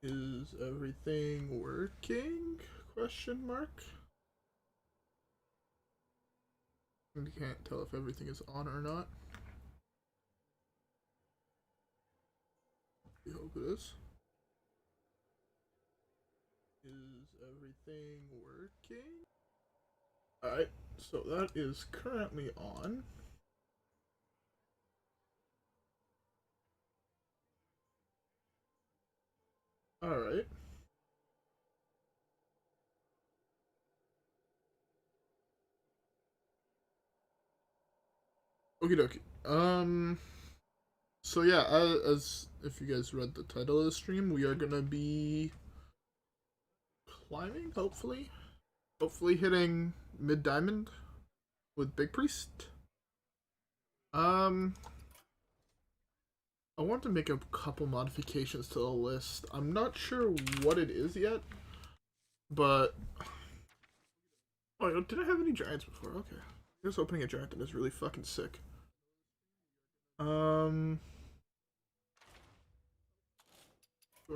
Is everything working? Question mark. I can't tell if everything is on or not. We hope it is. Is everything working? Alright, so that is currently on. Alright. Okie dokie. So yeah, as if you guys read the title of the stream, we are gonna be climbing, hopefully. Hopefully hitting mid diamond with Big Priest. I want to make a couple modifications to the list. I'm not sure what it is yet, but oh, did I have any giants before? Okay, here's opening a giant that is really fucking sick. Do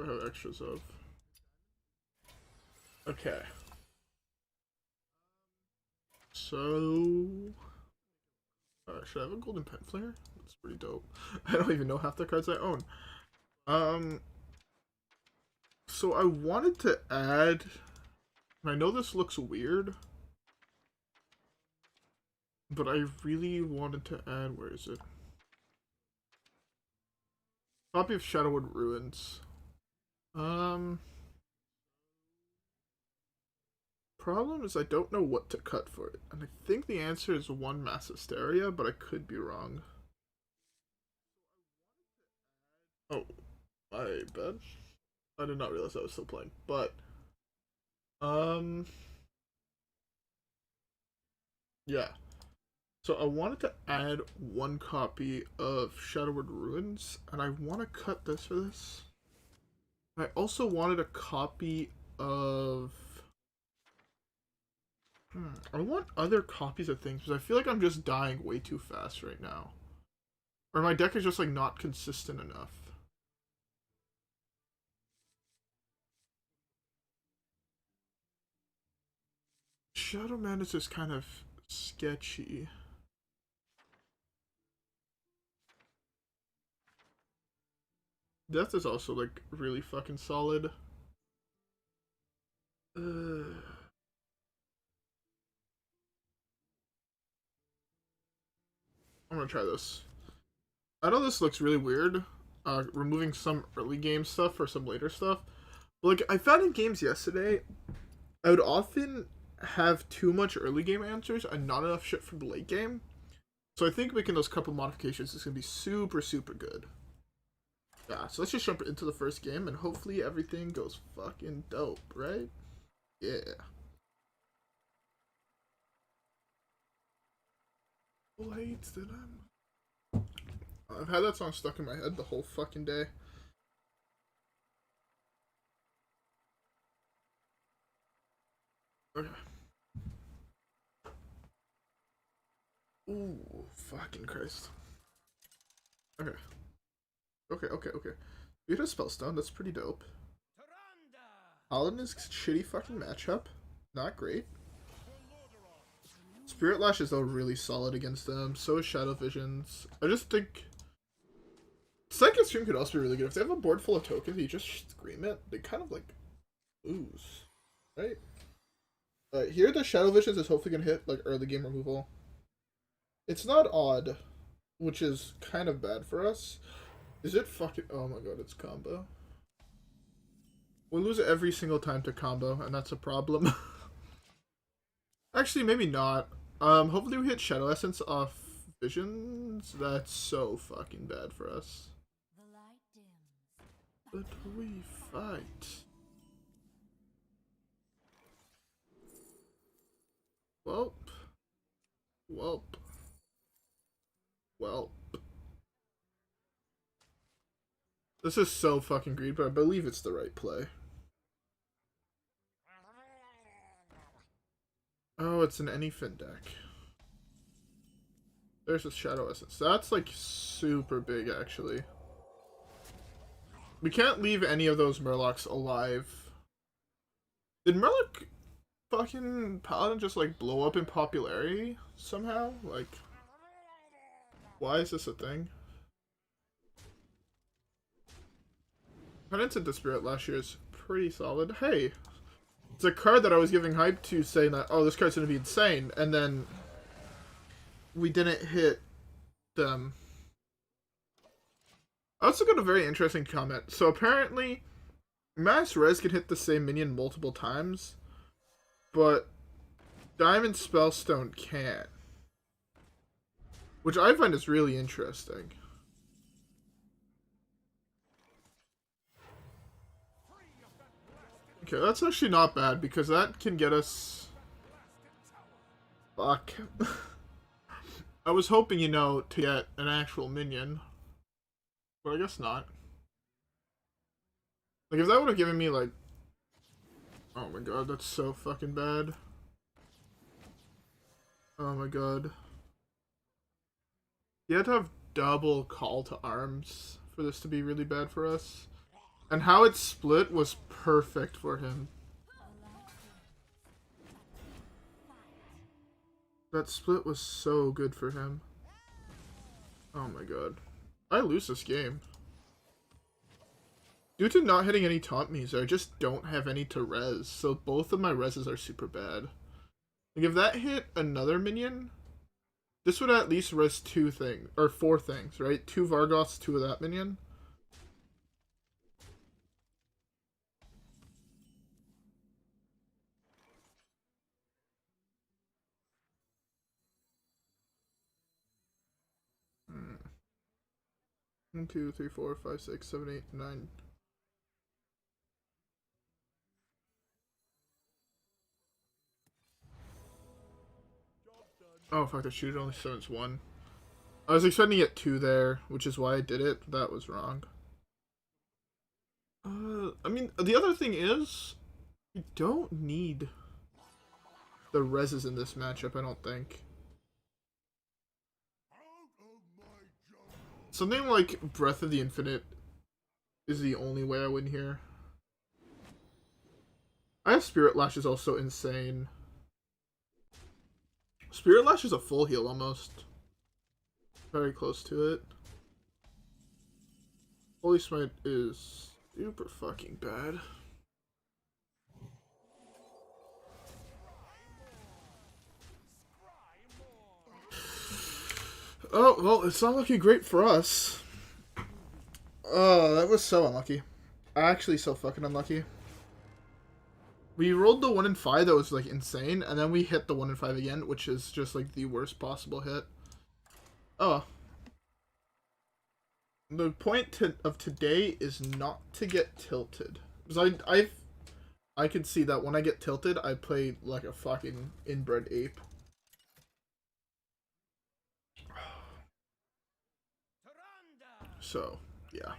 I have extras of? Okay. So, should I have a golden pen flare? That's pretty dope. I don't even know half the cards I own. So I wanted to add, and I know this looks weird, but I really wanted to add, where is it? Copy of Shadowwood Ruins. Problem is I don't know what to cut for it, and I think the answer is one Mass Hysteria, but I could be wrong. Oh, my bad. I did not realize I was still playing, but yeah. So I wanted to add one copy of Shadowwood Ruins, and I want to cut this for this. I also wanted a copy of. I want other copies of things because I feel like I'm just dying way too fast right now, or my deck is just like not consistent enough. Shadow Madness is kind of sketchy. Death is also like really fucking solid. I'm gonna try this. I know this looks really weird, removing some early game stuff for some later stuff. But, like, I found in games yesterday, I would often have too much early game answers and not enough shit from the late game. So I think making those couple modifications is gonna be super, super good. Yeah, so let's just jump into the first game and hopefully everything goes fucking dope, right? Yeah. Blades that I've had that song stuck in my head the whole fucking day. Okay. Ooh, fucking Christ. Okay. Okay. You hit a Spellstone, that's pretty dope. Paladin is shitty fucking matchup. Not great. Spirit Lash is though really solid against them. So is Shadow Visions. I just think Second Stream could also be really good. If they have a board full of tokens, you just scream it. They kind of like lose, right? Here the Shadow Visions is hopefully gonna hit like early game removal. It's not odd, which is kind of bad for us. Is it fucking? Oh my god, it's combo. We lose it every single time to combo, and that's a problem. Actually, maybe not. Hopefully we hit Shadow Essence off Visions. That's so fucking bad for us. But we fight. Welp. Welp. Welp. This is so fucking greedy, but I believe it's the right play. Oh, it's an Anyfin deck. There's a Shadow Essence. That's like super big, actually. We can't leave any of those Murlocs alive. Did Murloc fucking Paladin just like blow up in popularity somehow? Like, why is this a thing? Penance into Spirit last year is pretty solid. Hey, it's a card that I was giving hype to, saying that, oh, this card's gonna be insane, and then we didn't hit them. I also got a very interesting comment. So apparently, Mass Res can hit the same minion multiple times, but Diamond Spellstone can't. Which I find is really interesting. Okay, that's actually not bad, because that can get us... Fuck. I was hoping, you know, to get an actual minion. But I guess not. Like, if that would have given me, like... Oh my god, that's so fucking bad. Oh my god. You had to have double call to arms for this to be really bad for us. And how it split was perfect for him. That split was so good for him. Oh my god. I lose this game. Due to not hitting any taunt me's, I just don't have any to res, so both of my reses are super bad. Like, if that hit another minion, this would at least res 2 things, or 4 things, right? 2 Vargoths, 2 of that minion. Hmm. 1, 2, 3, 4, 5, 6, 7, 8, 9. Oh fuck, the shooter only summons 1. I was expecting it 2 there, which is why I did it. That was wrong. I mean, the other thing is, you don't need the reses in this matchup, I don't think. Something like Breath of the Infinite is the only way I win here. I have Spirit Lash is also insane. Spirit Lash is a full heal almost. Very close to it. Holy Smite is super fucking bad. Oh, well, it's not looking great for us. Oh, that was so unlucky. Actually, so fucking unlucky. We rolled the 1 in 5 that was, like, insane, and then we hit the 1 in 5 again, which is just, like, the worst possible hit. Oh. The point of today is not to get tilted. Because I can see that when I get tilted, I play like a fucking inbred ape. So, yeah.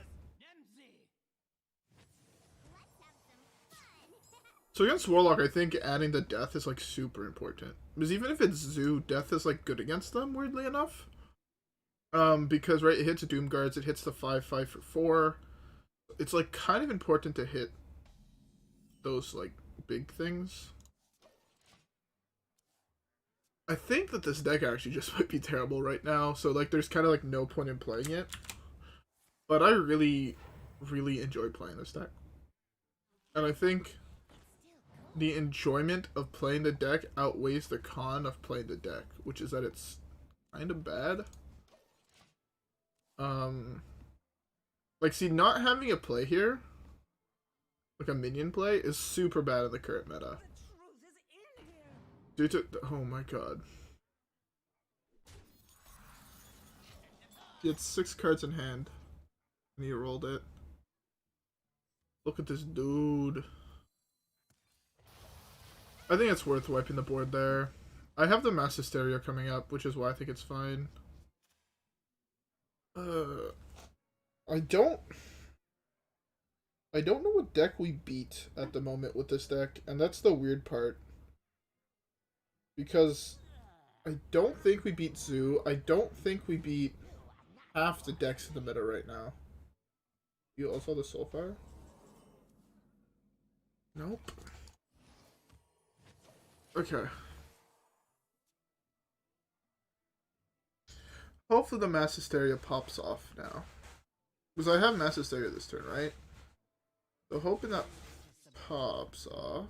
So against Warlock, I think adding the death is like super important. Because even if it's Zoo, death is like good against them, weirdly enough. Because right, it hits Doom Guards, it hits the 5/5 for 4. It's like kind of important to hit those like big things. I think that this deck actually just might be terrible right now, so like there's kind of like no point in playing it. But I really, really enjoy playing this deck. And I think the enjoyment of playing the deck outweighs the con of playing the deck, which is that it's kind of bad. Like, see, not having a play here, like a minion play, is super bad in the current meta. Due to, oh my god. He had 6 cards in hand, and he rolled it. Look at this dude. I think it's worth wiping the board there. I have the Mass Hysteria coming up, which is why I think it's fine. I don't know what deck we beat at the moment with this deck, and that's the weird part. Because I don't think we beat Zoo. I don't think we beat half the decks in the meta right now. You also the Soulfire? Nope. Okay. Hopefully the Mass Hysteria pops off now. Because I have Mass Hysteria this turn, right? So hoping that pops off.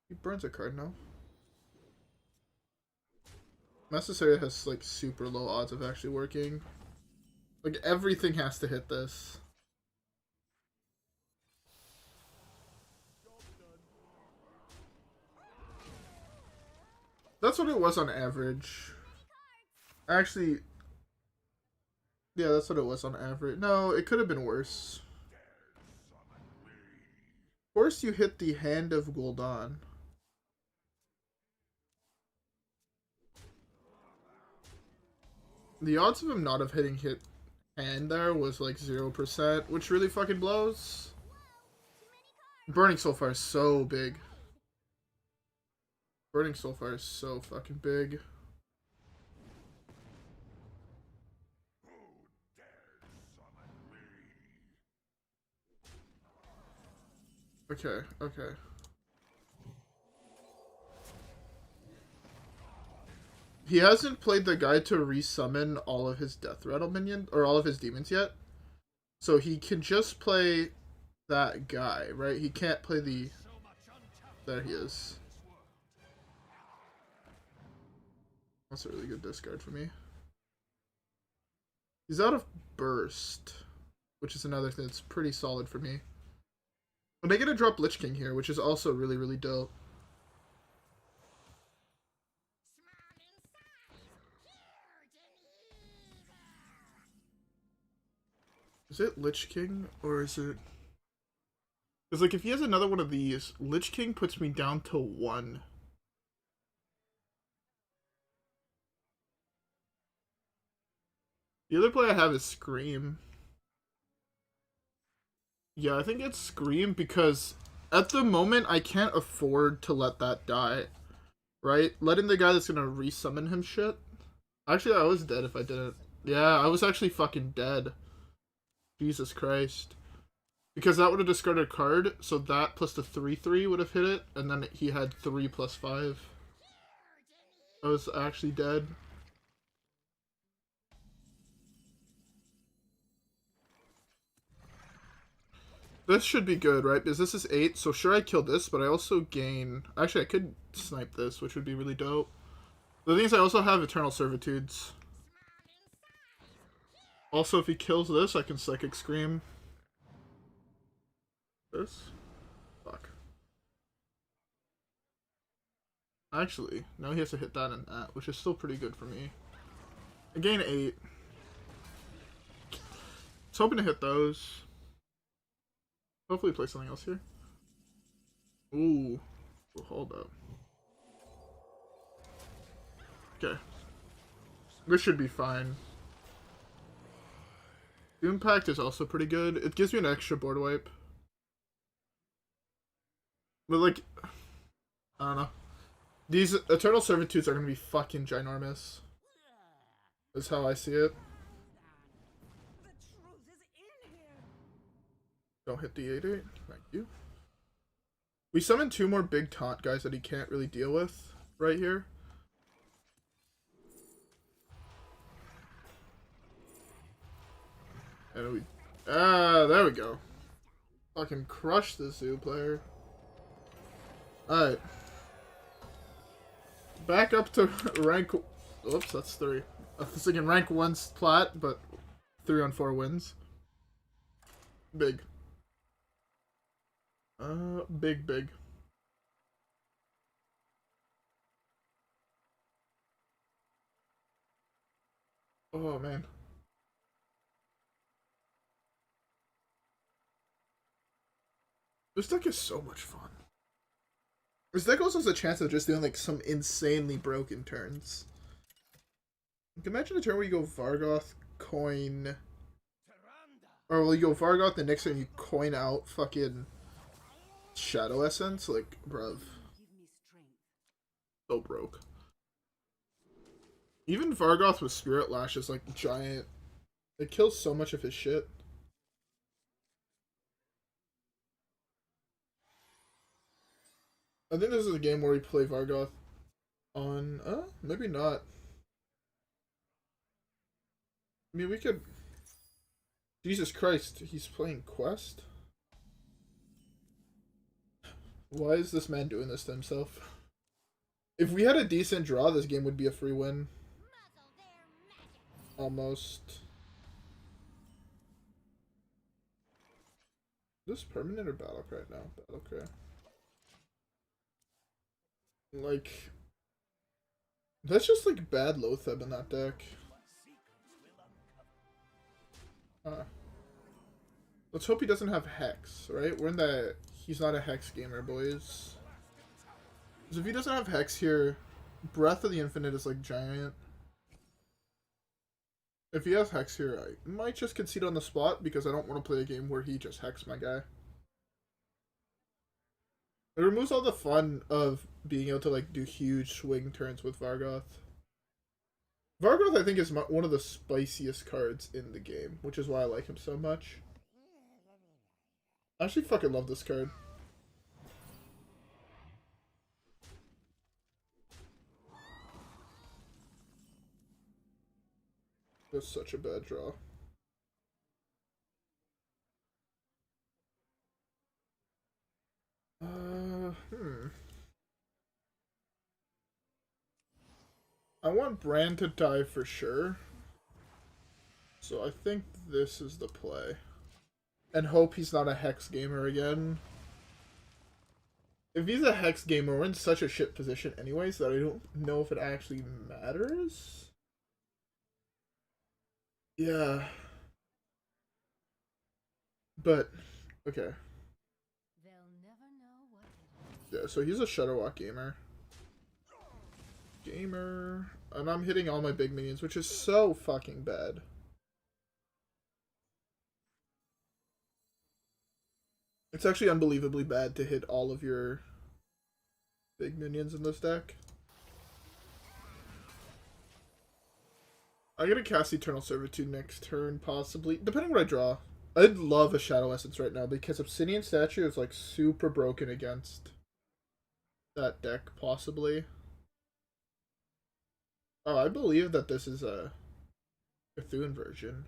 He burns a card now. Mass Hysteria has like super low odds of actually working. Like everything has to hit this. That's what it was on average. Actually, yeah, that's what it was on average. No, it could have been worse. Of course, you hit the Hand of Gul'dan. The odds of him not have hitting hit hand there was like 0%, which really fucking blows. Burning Soulfire is so big. Burning Soulfire is so fucking big. Okay, okay. He hasn't played the guy to resummon all of his Death Rattle minions, or all of his demons yet. So he can just play that guy, right? He can't play the... There he is. That's a really good discard for me. He's out of Burst, which is another thing that's pretty solid for me. But they get to drop Lich King here, which is also really, really dope. Is it Lich King, or is it... Because, like, if he has another one of these, Lich King puts me down to 1. The other play I have is Scream. Yeah, I think it's Scream because at the moment I can't afford to let that die. Right? Letting the guy that's gonna resummon him shit. Actually, I was dead if I didn't. Yeah, I was actually fucking dead. Jesus Christ. Because that would have discarded a card, so that plus the 3/3 would have hit it, and then he had 3 plus 5. I was actually dead. This should be good, right? Because this is 8, so sure I kill this, but I also gain... Actually, I could snipe this, which would be really dope. The thing is, I also have Eternal Servitudes. Also, if he kills this, I can Psychic Scream. This? Fuck. Actually, now he has to hit that and that, which is still pretty good for me. I gain 8. I was hoping to hit those. Hopefully play something else here. Ooh. Oh, hold up. Okay. This should be fine. Impact is also pretty good. It gives me an extra board wipe. But like, I don't know. These Eternal Servitudes are gonna be fucking ginormous. That's how I see it. Don't hit the 8/8. Thank you. We summoned 2 more big taunt guys that he can't really deal with right here. And we... there we go. Fucking crush the Zoo player. Alright. Back up to rank... Oops, that's 3. I was thinking rank 1's plat, but 3 on 4 wins. Big. Big. Oh, man. This deck is so much fun. This deck also has a chance of just doing, like, some insanely broken turns. Like, imagine a turn where you go Vargoth, coin... Or will you go Vargoth, the next turn you coin out fucking... Shadow Essence? Like, bruv. So broke. Even Vargoth with Spirit Lash is, like, giant. It kills so much of his shit. I think this is a game where we play Vargoth on... maybe not. I mean, we could... Jesus Christ, he's playing Quest? Why is this man doing this to himself? If we had a decent draw, this game would be a free win. Almost. Is this permanent or battle cry now? Battle cry. Like... That's just like bad Loatheb in that deck. Let's hope he doesn't have Hex, right? We're in the... He's not a Hex gamer, boys. Because if he doesn't have Hex here, Breath of the Infinite is like giant. If he has Hex here, I might just concede on the spot because I don't want to play a game where he just Hex my guy. It removes all the fun of being able to like do huge swing turns with Vargoth. Vargoth, I think, is one of the spiciest cards in the game, which is why I like him so much. I actually fucking love this card. That's such a bad draw. I want Brand to die for sure. So I think this is the play. And hope he's not a Hex gamer again. If he's a Hex gamer, we're in such a shit position anyways that I don't know if it actually matters. Yeah. But, okay. Yeah, so he's a Shadowwalk gamer. And I'm hitting all my big minions, which is so fucking bad. It's actually unbelievably bad to hit all of your big minions in this deck. I'm gonna cast Eternal Servitude next turn, possibly. Depending what I draw. I'd love a Shadow Essence right now because Obsidian Statue is like super broken against that deck, possibly. Oh, I believe that this is a Cthulhu version.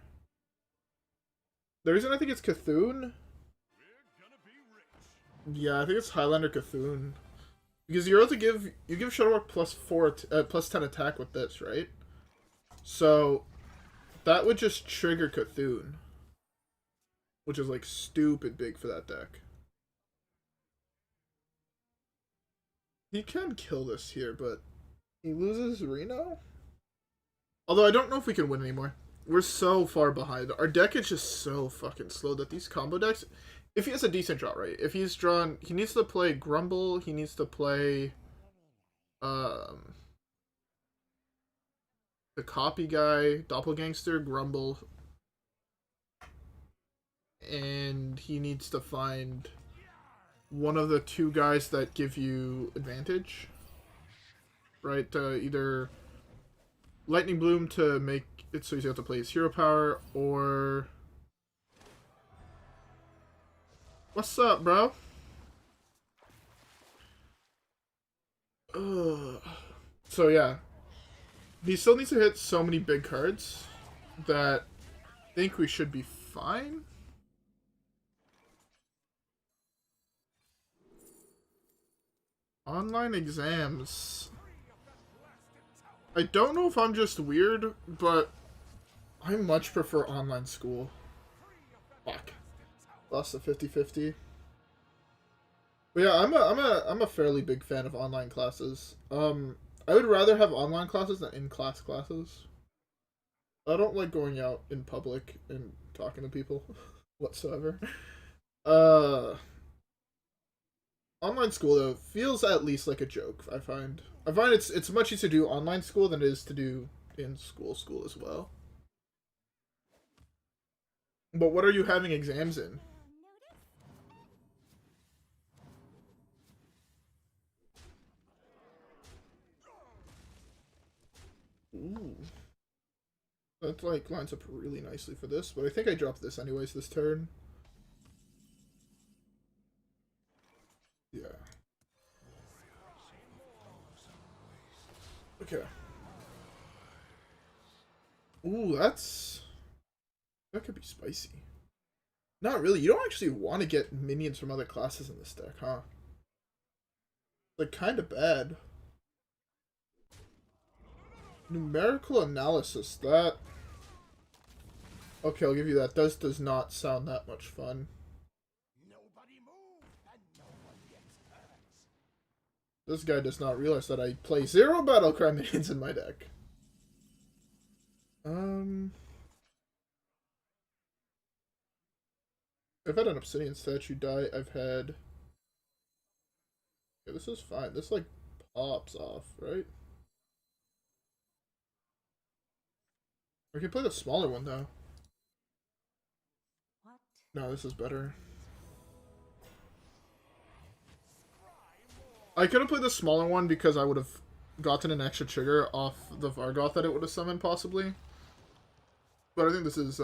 The reason I think it's Cthulhu... Yeah, I think it's Highlander Cthulhu. Because you're able to give... You give Shadowwalk plus 10 attack with this, right? So, that would just trigger Cthulhu. Which is like stupid big for that deck. He can kill this here, but he loses Reno? Although I don't know if we can win anymore. We're so far behind. Our deck is just so fucking slow that these combo decks... If he has a decent draw, right? If he's drawn... He needs to play Grumble. He needs to play... the copy guy. Doppelgangster. Grumble. And he needs to find one of the two guys that give you advantage. Right? Either... Lightning Bloom to make it so he's able to play his hero power, or... What's up, bro? Ugh. So yeah. He still needs to hit so many big cards that I think we should be fine. Online exams. I don't know if I'm just weird, but I much prefer online school. Fuck. Lost the 50-50. But yeah, I'm a fairly big fan of online classes. I would rather have online classes than in-class classes. I don't like going out in public and talking to people whatsoever. Online school though feels at least like a joke, I find. I find it's much easier to do online school than it is to do in school as well. But what are you having exams in? Ooh. That like lines up really nicely for this, but I think I dropped this anyways this turn. Yeah. Okay. Ooh, that could be spicy. Not really. You don't actually want to get minions from other classes in this deck, huh? Like, kind of bad. Numerical analysis, that... Okay, I'll give you that. Does not sound that much fun. This guy does not realize that I play 0 Battlecry minions in my deck. I've had an Obsidian statue die. I've had... Yeah, this is fine. This, like, pops off, right? We can play the smaller one, though. What? No, this is better. I could have played the smaller one because I would have gotten an extra trigger off the Vargoth that it would have summoned, possibly. But I think this is,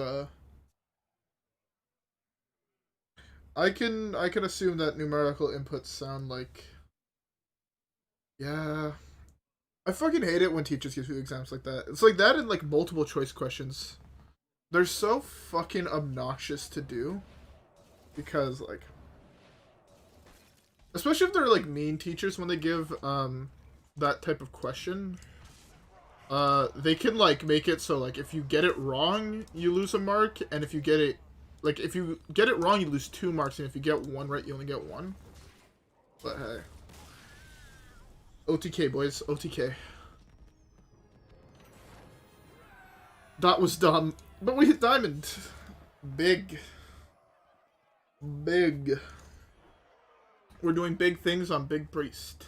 I can assume that numerical inputs sound like... Yeah... I fucking hate it when teachers give you exams like that. It's like that and, like, multiple choice questions. They're so fucking obnoxious to do. Because, like... Especially if they're, like, mean teachers when they give, that type of question. They can, like, make it so, like, if you get it wrong, you lose a mark. And if you get it... Like, if you get it wrong, you lose 2 marks. And if you get 1 right, you only get 1. But, hey. OTK, boys. OTK. That was dumb. But we hit diamond. Big. Big. We're doing big things on Big Priest.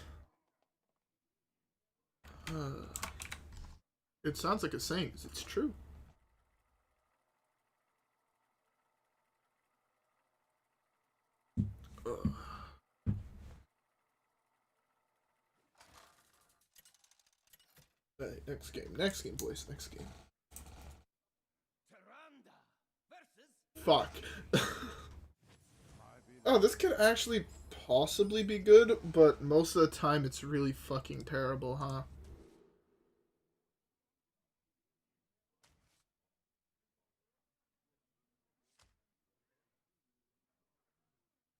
It sounds like a saying, because it's true. Alright, next game. Next game, boys. Next game. Fuck. Oh, this could actually possibly be good, but most of the time it's really fucking terrible, huh?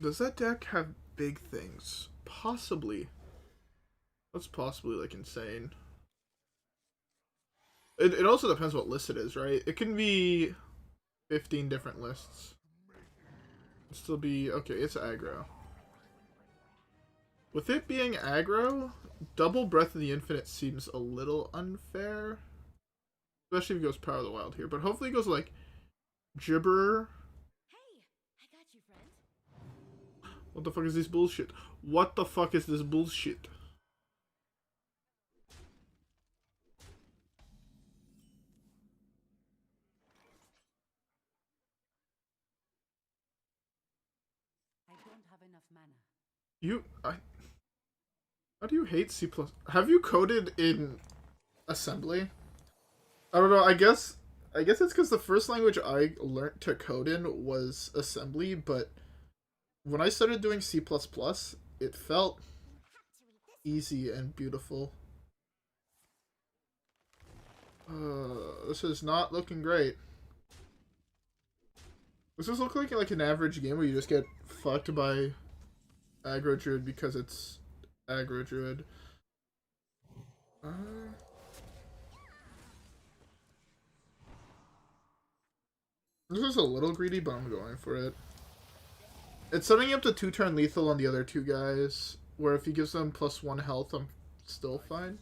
Does that deck have big things? Possibly. That's possibly, like, insane. It also depends what list it is, right? It can be 15 different lists. It'd still be... Okay, it's aggro. With it being aggro, double Breath of the Infinite seems a little unfair. Especially if he goes Power of the Wild here. But hopefully he goes, like, Gibber. Hey, I got you, friend. What the fuck is this bullshit? What the fuck is this bullshit? How do you hate C++? Have you coded in assembly? I don't know, I guess it's because the first language I learned to code in was assembly, but when I started doing C++, it felt easy and beautiful. This is not looking great. This is looking like an average game where you just get fucked by aggro druid because it's aggro druid. This is a little greedy, but I'm going for it. It's setting up to 2-turn lethal on the other 2 guys, where if he gives them +1 health, I'm still fine.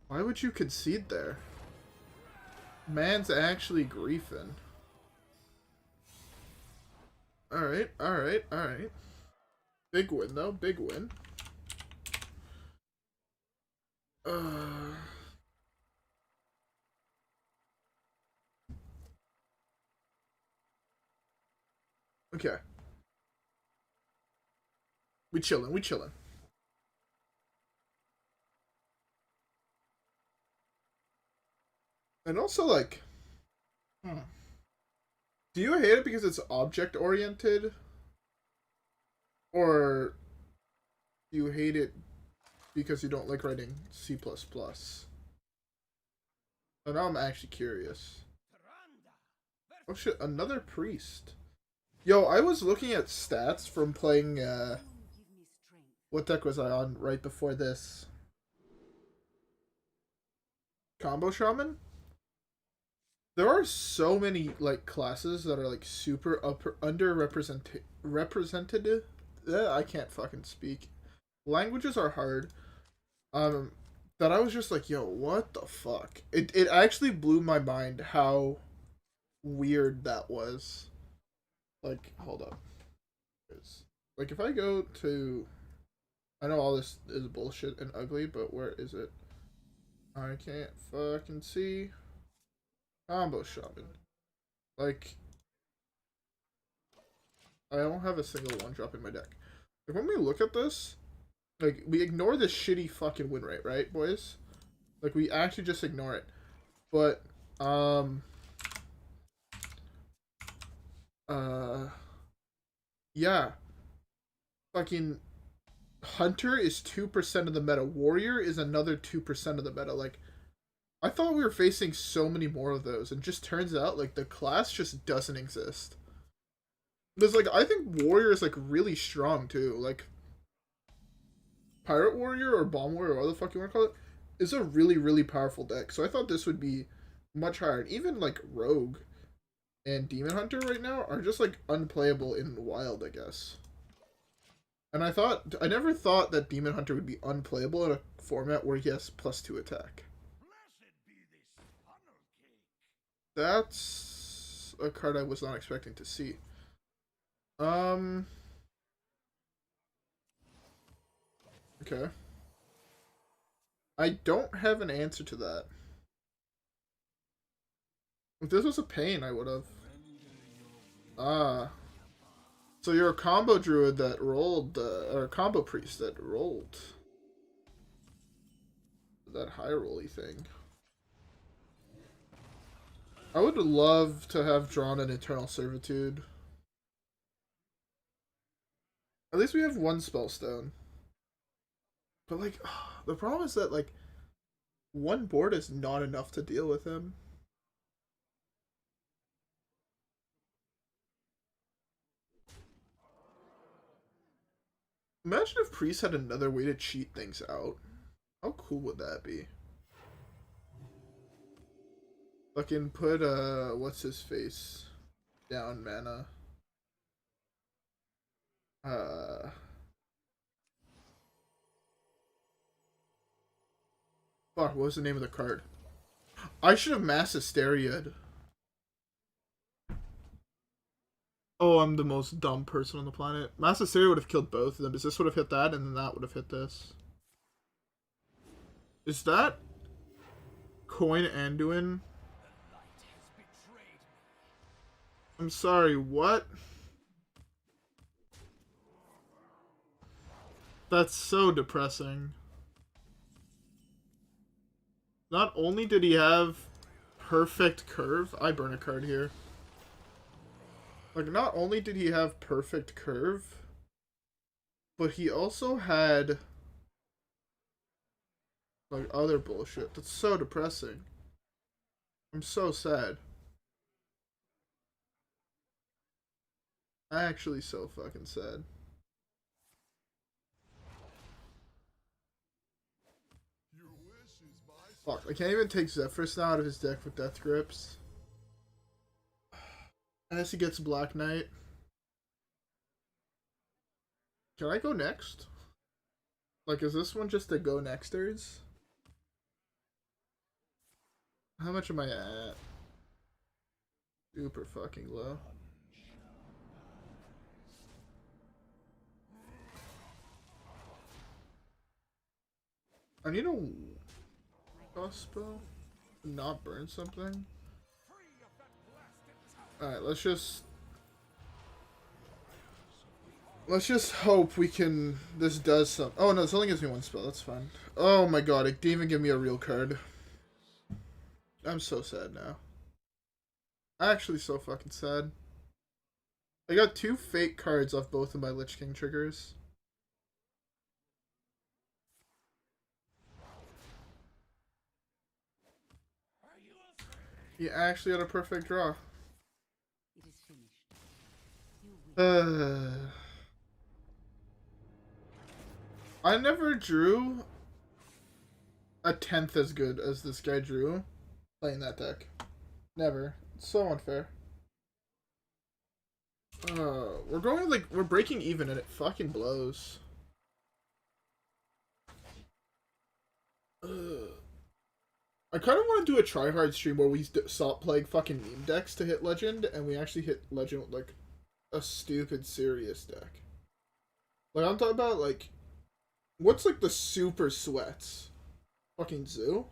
Why would you concede there? Man's actually griefing. Alright, alright, alright. Big win, though. Big win. Okay. We chillin', we chillin'. And also, like... Do you hate it because it's object-oriented? Or do you hate it because you don't like writing C++. So now I'm actually curious. Oh shit, another priest. Yo, I was looking at stats from playing, what deck was I on right before this? Combo Shaman? There are so many, like, classes that are, like, super represented. I can't fucking speak. Languages are hard. That I was just like, yo, what the fuck? It actually blew my mind how weird that was. Like, hold up. Like, if I go to... I know all this is bullshit and ugly, but where is it? I can't fucking see. Combo Shaman. Like, I don't have a single one drop in my deck. Like, when we look at this, like, we ignore this shitty fucking win rate, right, boys? Like, we actually just ignore it. But, yeah. Fucking Hunter is 2% of the meta. Warrior is another 2% of the meta. Like, I thought we were facing so many more of those, and just turns out, like, the class just doesn't exist. Because, like, I think Warrior is, like, really strong, too. Like, Pirate Warrior or Bomb Warrior, or whatever the fuck you want to call it, is a really, really powerful deck. So I thought this would be much higher. And even, like, Rogue and Demon Hunter right now are just, like, unplayable in Wild, I guess. And I never thought that Demon Hunter would be unplayable in a format where he has +2 attack. That's a card I was not expecting to see. Okay. I don't have an answer to that. If this was a pain, I would have. Ah. So you're a combo druid that rolled, or a combo priest that rolled that high rolly thing. I would love to have drawn an Eternal Servitude. At least we have one Spellstone. But, like, the problem is that, like, one board is not enough to deal with him. Imagine if Priest had another way to cheat things out. How cool would that be? Fucking put, what's his face down mana. Fuck, what was the name of the card? I should have Mass Hysteria. Oh, I'm the most dumb person on the planet. Mass Hysteria would have killed both of them, because this would have hit that, and then that would have hit this. Is that Coin Anduin? I'm sorry, what? That's so depressing. Not only did he have perfect curve, I burn a card here. Like, not only did he have perfect curve, but he also had, like, other bullshit. That's so depressing. I'm so sad. Actually so fucking sad. Fuck, I can't even take Zephrys now out of his deck with Death Grips. Unless he gets Black Knight. Can I go next? Like, is this one just a go nexters? How much am I at? Super fucking low. I need a spell. Not burn something. Alright, let's just hope we can. This does something. Oh no, this only gives me one spell. That's fine. Oh my god, it didn't even give me a real card. I'm so sad now. Actually, so fucking sad. I got 2 fake cards off both of my Lich King triggers. He actually had a perfect draw. It is finished. You win. I never drew a 10th as good as this guy drew playing that deck. Never. It's so unfair. We're going like, we're breaking even and it fucking blows. I kind of want to do a tryhard stream where we stop playing fucking meme decks to hit legend and we actually hit legend with like a stupid serious deck. Like I'm talking about like, what's like the super sweats? Fucking Zoo?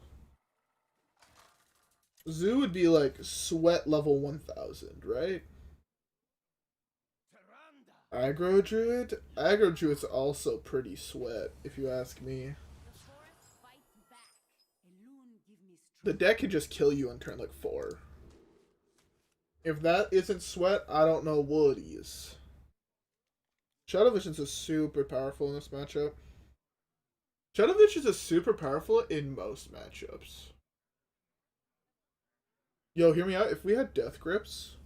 Zoo would be like sweat level 1000, right? Aggro Druid? Aggro Druid's also pretty sweat, if you ask me. The forest fights back. Elune give me The strength. deck could just kill you in turn like 4. If that isn't sweat, I don't know what is. Shadow Visions is super powerful in this matchup. Shadow Visions is super powerful in most matchups. Yo, hear me out. If we had Death Grips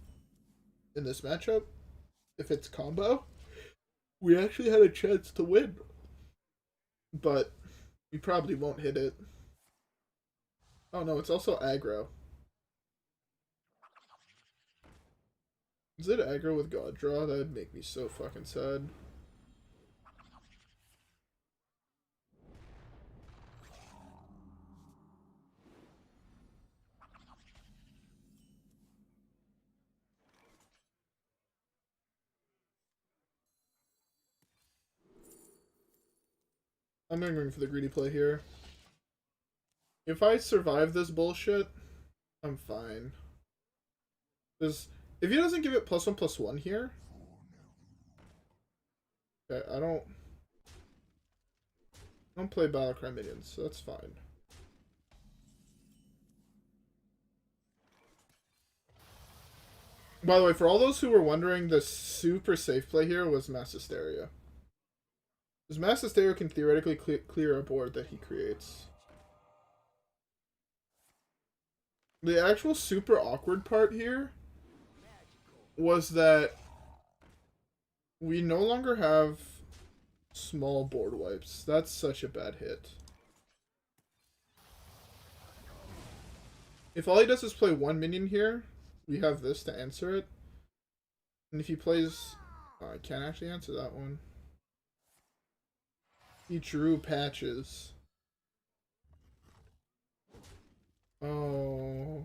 in this matchup, if it's combo, we actually had a chance to win. But we probably won't hit it. Oh no, it's also aggro. Is it aggro with God Draw? That would make me so fucking sad. I'm going for the greedy play here. If I survive this bullshit, I'm fine. Because if he doesn't give it +1/+1 here, okay, I don't play Battlecry minions, so that's fine. By the way, for all those who were wondering, the super safe play here was Mass Hysteria. Because Mass Hysteria can theoretically clear a board that he creates. The actual super awkward part here was that we no longer have small board wipes. That's such a bad hit. If all he does is play one minion here, we have this to answer it. And if he plays... Oh, I can't actually answer that one. He drew patches. Oh,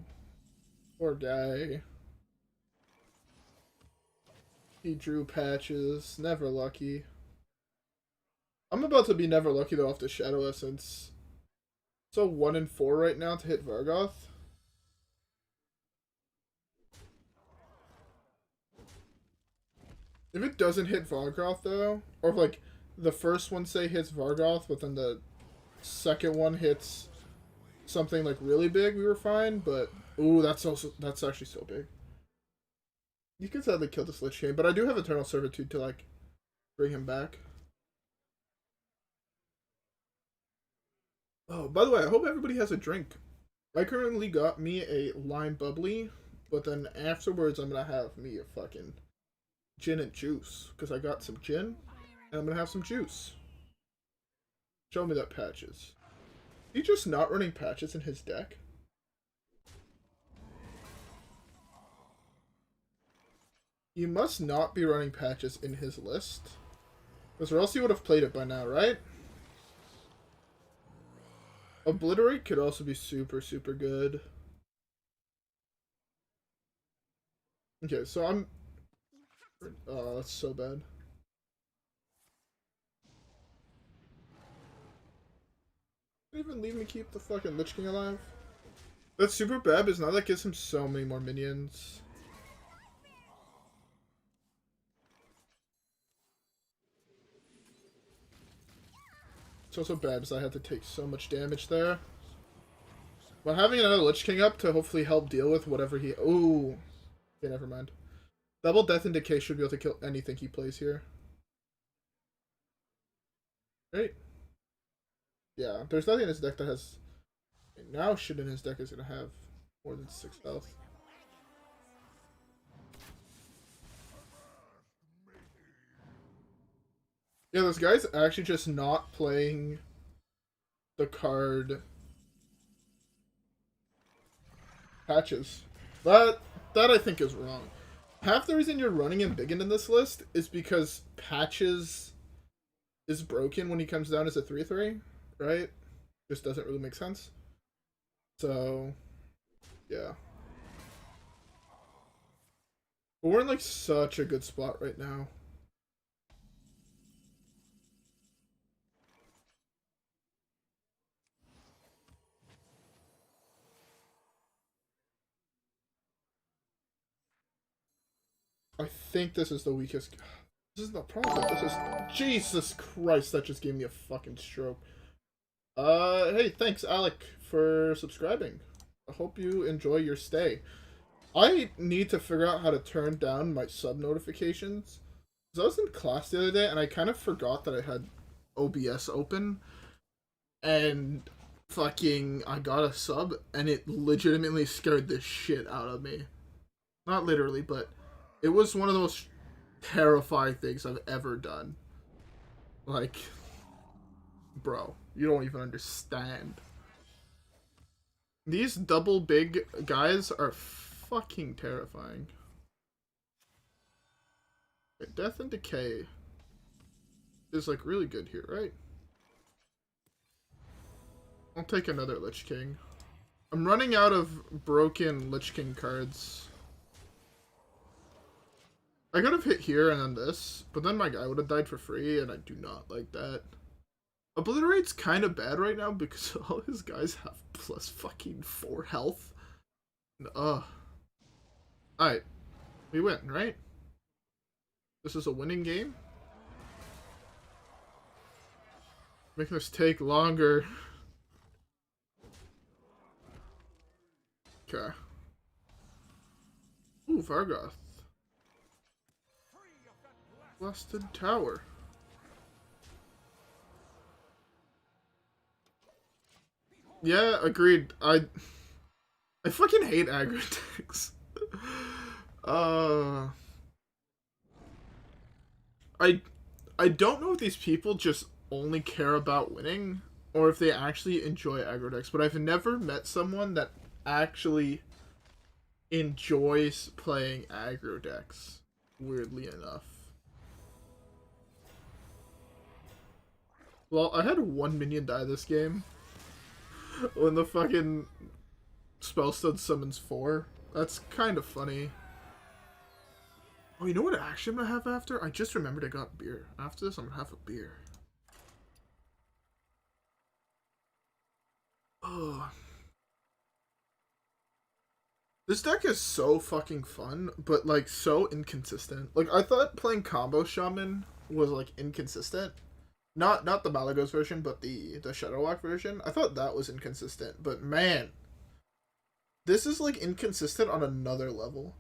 poor guy. He drew patches. Never lucky. I'm about to be never lucky though off the Shadow Essence. So 1 in 4 right now to hit Vargoth. If it doesn't hit Vargoth though, or if like the first one say hits Vargoth, but then the second one hits something like really big, we were fine. But ooh, that's actually so big. You could sadly kill this Lich King, but I do have Eternal Servitude to like bring him back. Oh, by the way, I hope everybody has a drink. I currently got me a lime bubbly, but then afterwards I'm gonna have me a fucking gin and juice because I got some gin and I'm gonna have some juice. Show me that patches. He just not running patches in his deck? You must not be running patches in his list. Because or else he would have played it by now, right? Obliterate could also be super, super good. Okay, so I'm... Oh, that's so bad. Didn't even leave me keep the fucking Lich King alive? That's super bad, because now that gives him so many more minions. It's also bad because I had to take so much damage there. But having another Lich King up to hopefully help deal with whatever he... Ooh. Okay, never mind. Double Death and Decay should be able to kill anything he plays here. Right? Yeah, there's nothing in his deck that has... Now shit in his deck is going to have More than 6 health. Yeah, this guy's actually just not playing the card Patches. That I think is wrong. Half the reason you're running Embiggen in this list is because Patches is broken when he comes down as a 3/3, right? Just doesn't really make sense. So, yeah. But we're in like such a good spot right now. I think this is the weakest. This is the problem. This is Jesus Christ. That just gave me a fucking stroke. Hey, thanks, Alec, for subscribing. I hope you enjoy your stay. I need to figure out how to turn down my sub notifications. Because I was in class the other day and I kind of forgot that I had OBS open. And fucking, I got a sub and it legitimately scared the shit out of me. Not literally, but it was one of the most terrifying things I've ever done. Like, bro, you don't even understand. These double big guys are fucking terrifying. Death and Decay is like really good here, right? I'll take another Lich King. I'm running out of broken Lich King cards. I could have hit here and then this, but then my guy would have died for free, and I do not like that. Obliterate's kind of bad right now because all his guys have plus fucking 4 health. Alright. We win, right? This is a winning game. Making this take longer. Okay. Ooh, Vargoth. Blasted Tower. Yeah, agreed. I fucking hate aggro decks. I don't know if these people just only care about winning or if they actually enjoy aggro decks, but I've never met someone that actually enjoys playing aggro decks, weirdly enough. Well, I had 1 minion die this game when the fucking Spellstud summons 4. That's kind of funny. Oh, you know what action I'm gonna have after? I just remembered I got beer. After this, I'm gonna have a beer. Oh. This deck is so fucking fun, but like so inconsistent. Like I thought playing Combo Shaman was like inconsistent. Not the Malagos version, but the Shadowwalk version. I thought that was inconsistent, but man, this is like inconsistent on another level.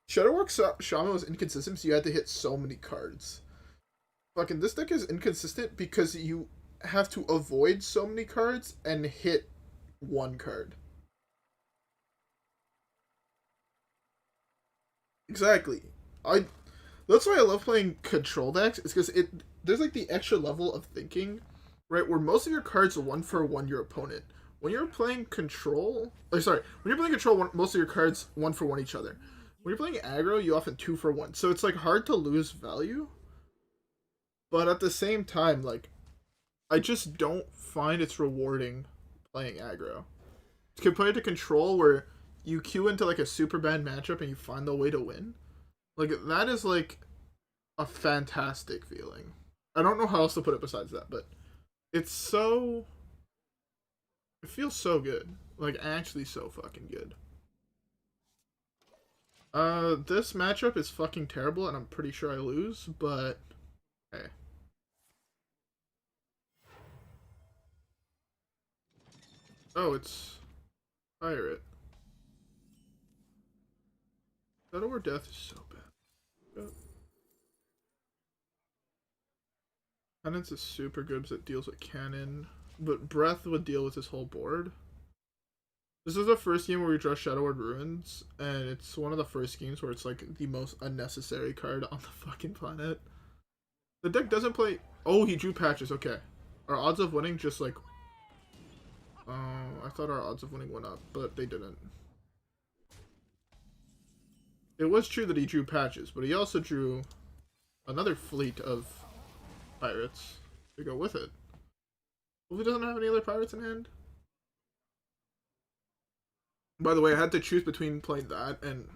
Shadowwalk Shaman was inconsistent, so you had to hit so many cards. Fucking this deck is inconsistent because you have to avoid so many cards and hit 1 card. Exactly. That's why I love playing control decks. It's because there's like the extra level of thinking, right? Where most of your cards are 1-for-1 your opponent. When you're playing control, when you're playing control, most of your cards 1-for-1 each other. When you're playing aggro, you often 2-for-1. So it's like hard to lose value. But at the same time, like, I just don't find it's rewarding playing aggro. Compared to control, where you queue into like a super bad matchup and you find the way to win. Like, that is like a fantastic feeling. I don't know how else to put it besides that, but it's so. It feels so good. Like, actually so fucking good. This matchup is fucking terrible and I'm pretty sure I lose, but hey. Oh, it's Pirate. Shadow or Death is so bad. Oh. Penance is super good because it deals with cannon, but Breath would deal with his whole board. This is the first game where we draw Shadow Word Ruins, and it's one of the first games where it's like the most unnecessary card on the fucking planet. The deck doesn't play. Oh, he drew patches. Okay, our odds of winning just like. Oh, I thought our odds of winning went up, but they didn't. It was true that he drew patches, but he also drew another fleet of pirates to go with it. Well, he doesn't have any other pirates in hand. By the way, I had to choose between playing that and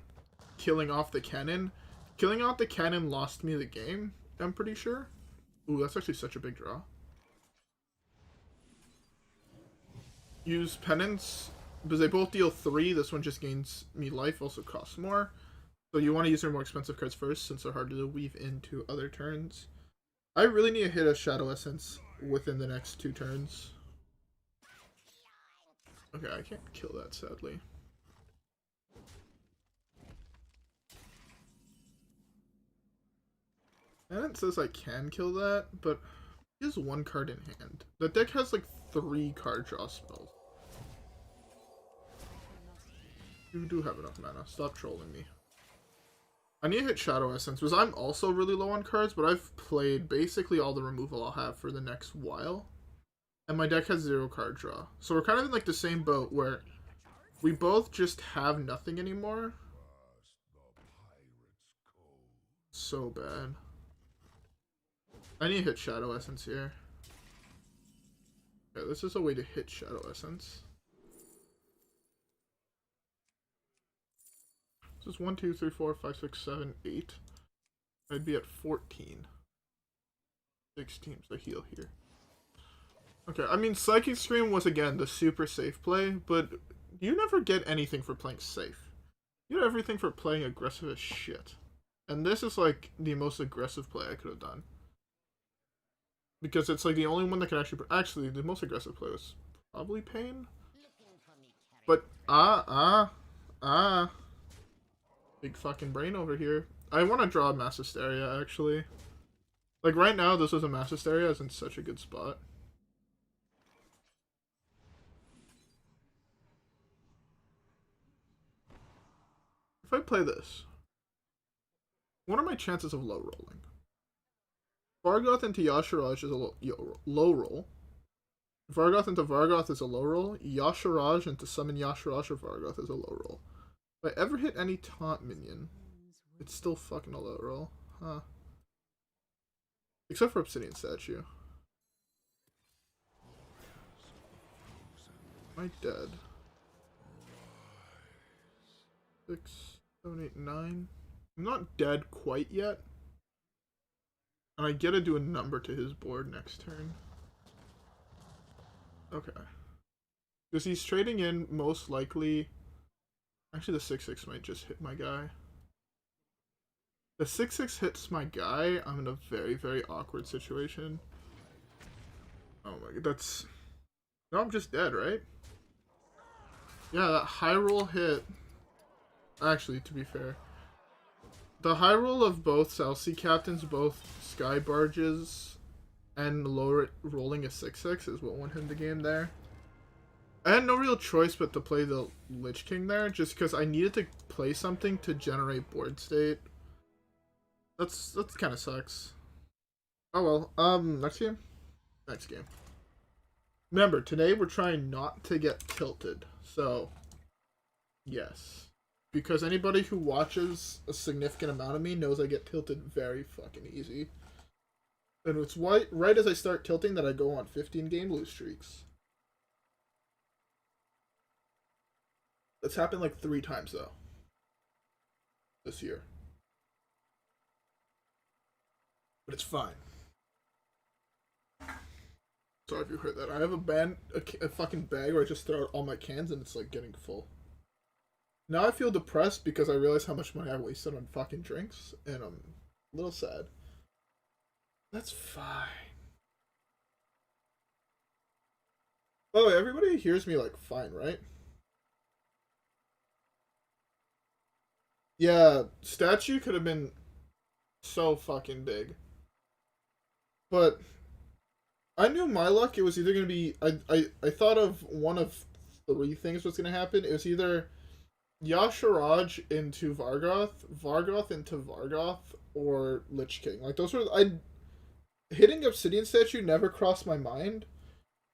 killing off the cannon. Killing off the cannon lost me the game, I'm pretty sure. Ooh, that's actually such a big draw. Use penance, because they both deal 3. This one just gains me life, also costs more. So you want to use their more expensive cards first, since they're harder to weave into other turns. I really need to hit a Shadow Essence within the next 2 turns. Okay, I can't kill that, sadly. And it says I can kill that, but he has 1 card in hand. The deck has like 3 card draw spells. You do have enough mana. Stop trolling me. I need to hit Shadow Essence, because I'm also really low on cards, but I've played basically all the removal I'll have for the next while. And my deck has 0 card draw. So we're kind of in like the same boat where we both just have nothing anymore. So bad. I need to hit Shadow Essence here. Yeah, this is a way to hit Shadow Essence. This is 1, 2, 3, 4, 5, 6, 7, 8. I'd be at 14. 16, so heal here. Okay, I mean, Psychic Scream was, again, the super safe play, but you never get anything for playing safe. You get everything for playing aggressive as shit. And this is, like, the most aggressive play I could have done. Because it's, like, the only one that can actually... Actually, the most aggressive play was probably Pain. But, big fucking brain over here. I want to draw a Mass Hysteria, actually. Like, right now, this is a Mass Hysteria is in such a good spot. If I play this, what are my chances of low rolling? Vargoth into Yashiraj is a low roll. Vargoth into Vargoth is a low roll. Yashiraj into summon Yashiraj or Vargoth is a low roll. If I ever hit any taunt minion, it's still fucking a low roll. Huh. Except for Obsidian Statue. Am I dead? 6, 7, 8, 9. I'm not dead quite yet. And I get to do a number to his board next turn. Okay. Because he's trading in most likely... Actually, the 6/6 might just hit my guy. The 6/6 hits my guy, I'm in a very, very awkward situation. Oh my god, that's... No, I'm just dead, right? Yeah, that high roll hit... Actually, to be fair. The high roll of both South Sea Captains, both Sky Barges, and lower rolling a 6/6 is what won him the game there. I had no real choice but to play the Lich King there, just because I needed to play something to generate board state. That kind of sucks. Oh well, next game? Next game. Remember, today we're trying not to get tilted, so, yes. Because anybody who watches a significant amount of me knows I get tilted very fucking easy. And it's right as I start tilting that I go on 15 game lose streaks. That's happened like 3 times though. This year. But it's fine. Sorry if you heard that. I have a fucking bag where I just throw out all my cans and it's like getting full. Now I feel depressed because I realize how much money I wasted on fucking drinks, and I'm a little sad. That's fine. By the way, everybody hears me like fine, right? Yeah, statue could have been so fucking big. But I knew my luck, it was either gonna be I thought of one of three things was gonna happen. It was either Yasharaj into Vargoth, Vargoth into Vargoth, or Lich King. Like those were I hitting Obsidian Statue never crossed my mind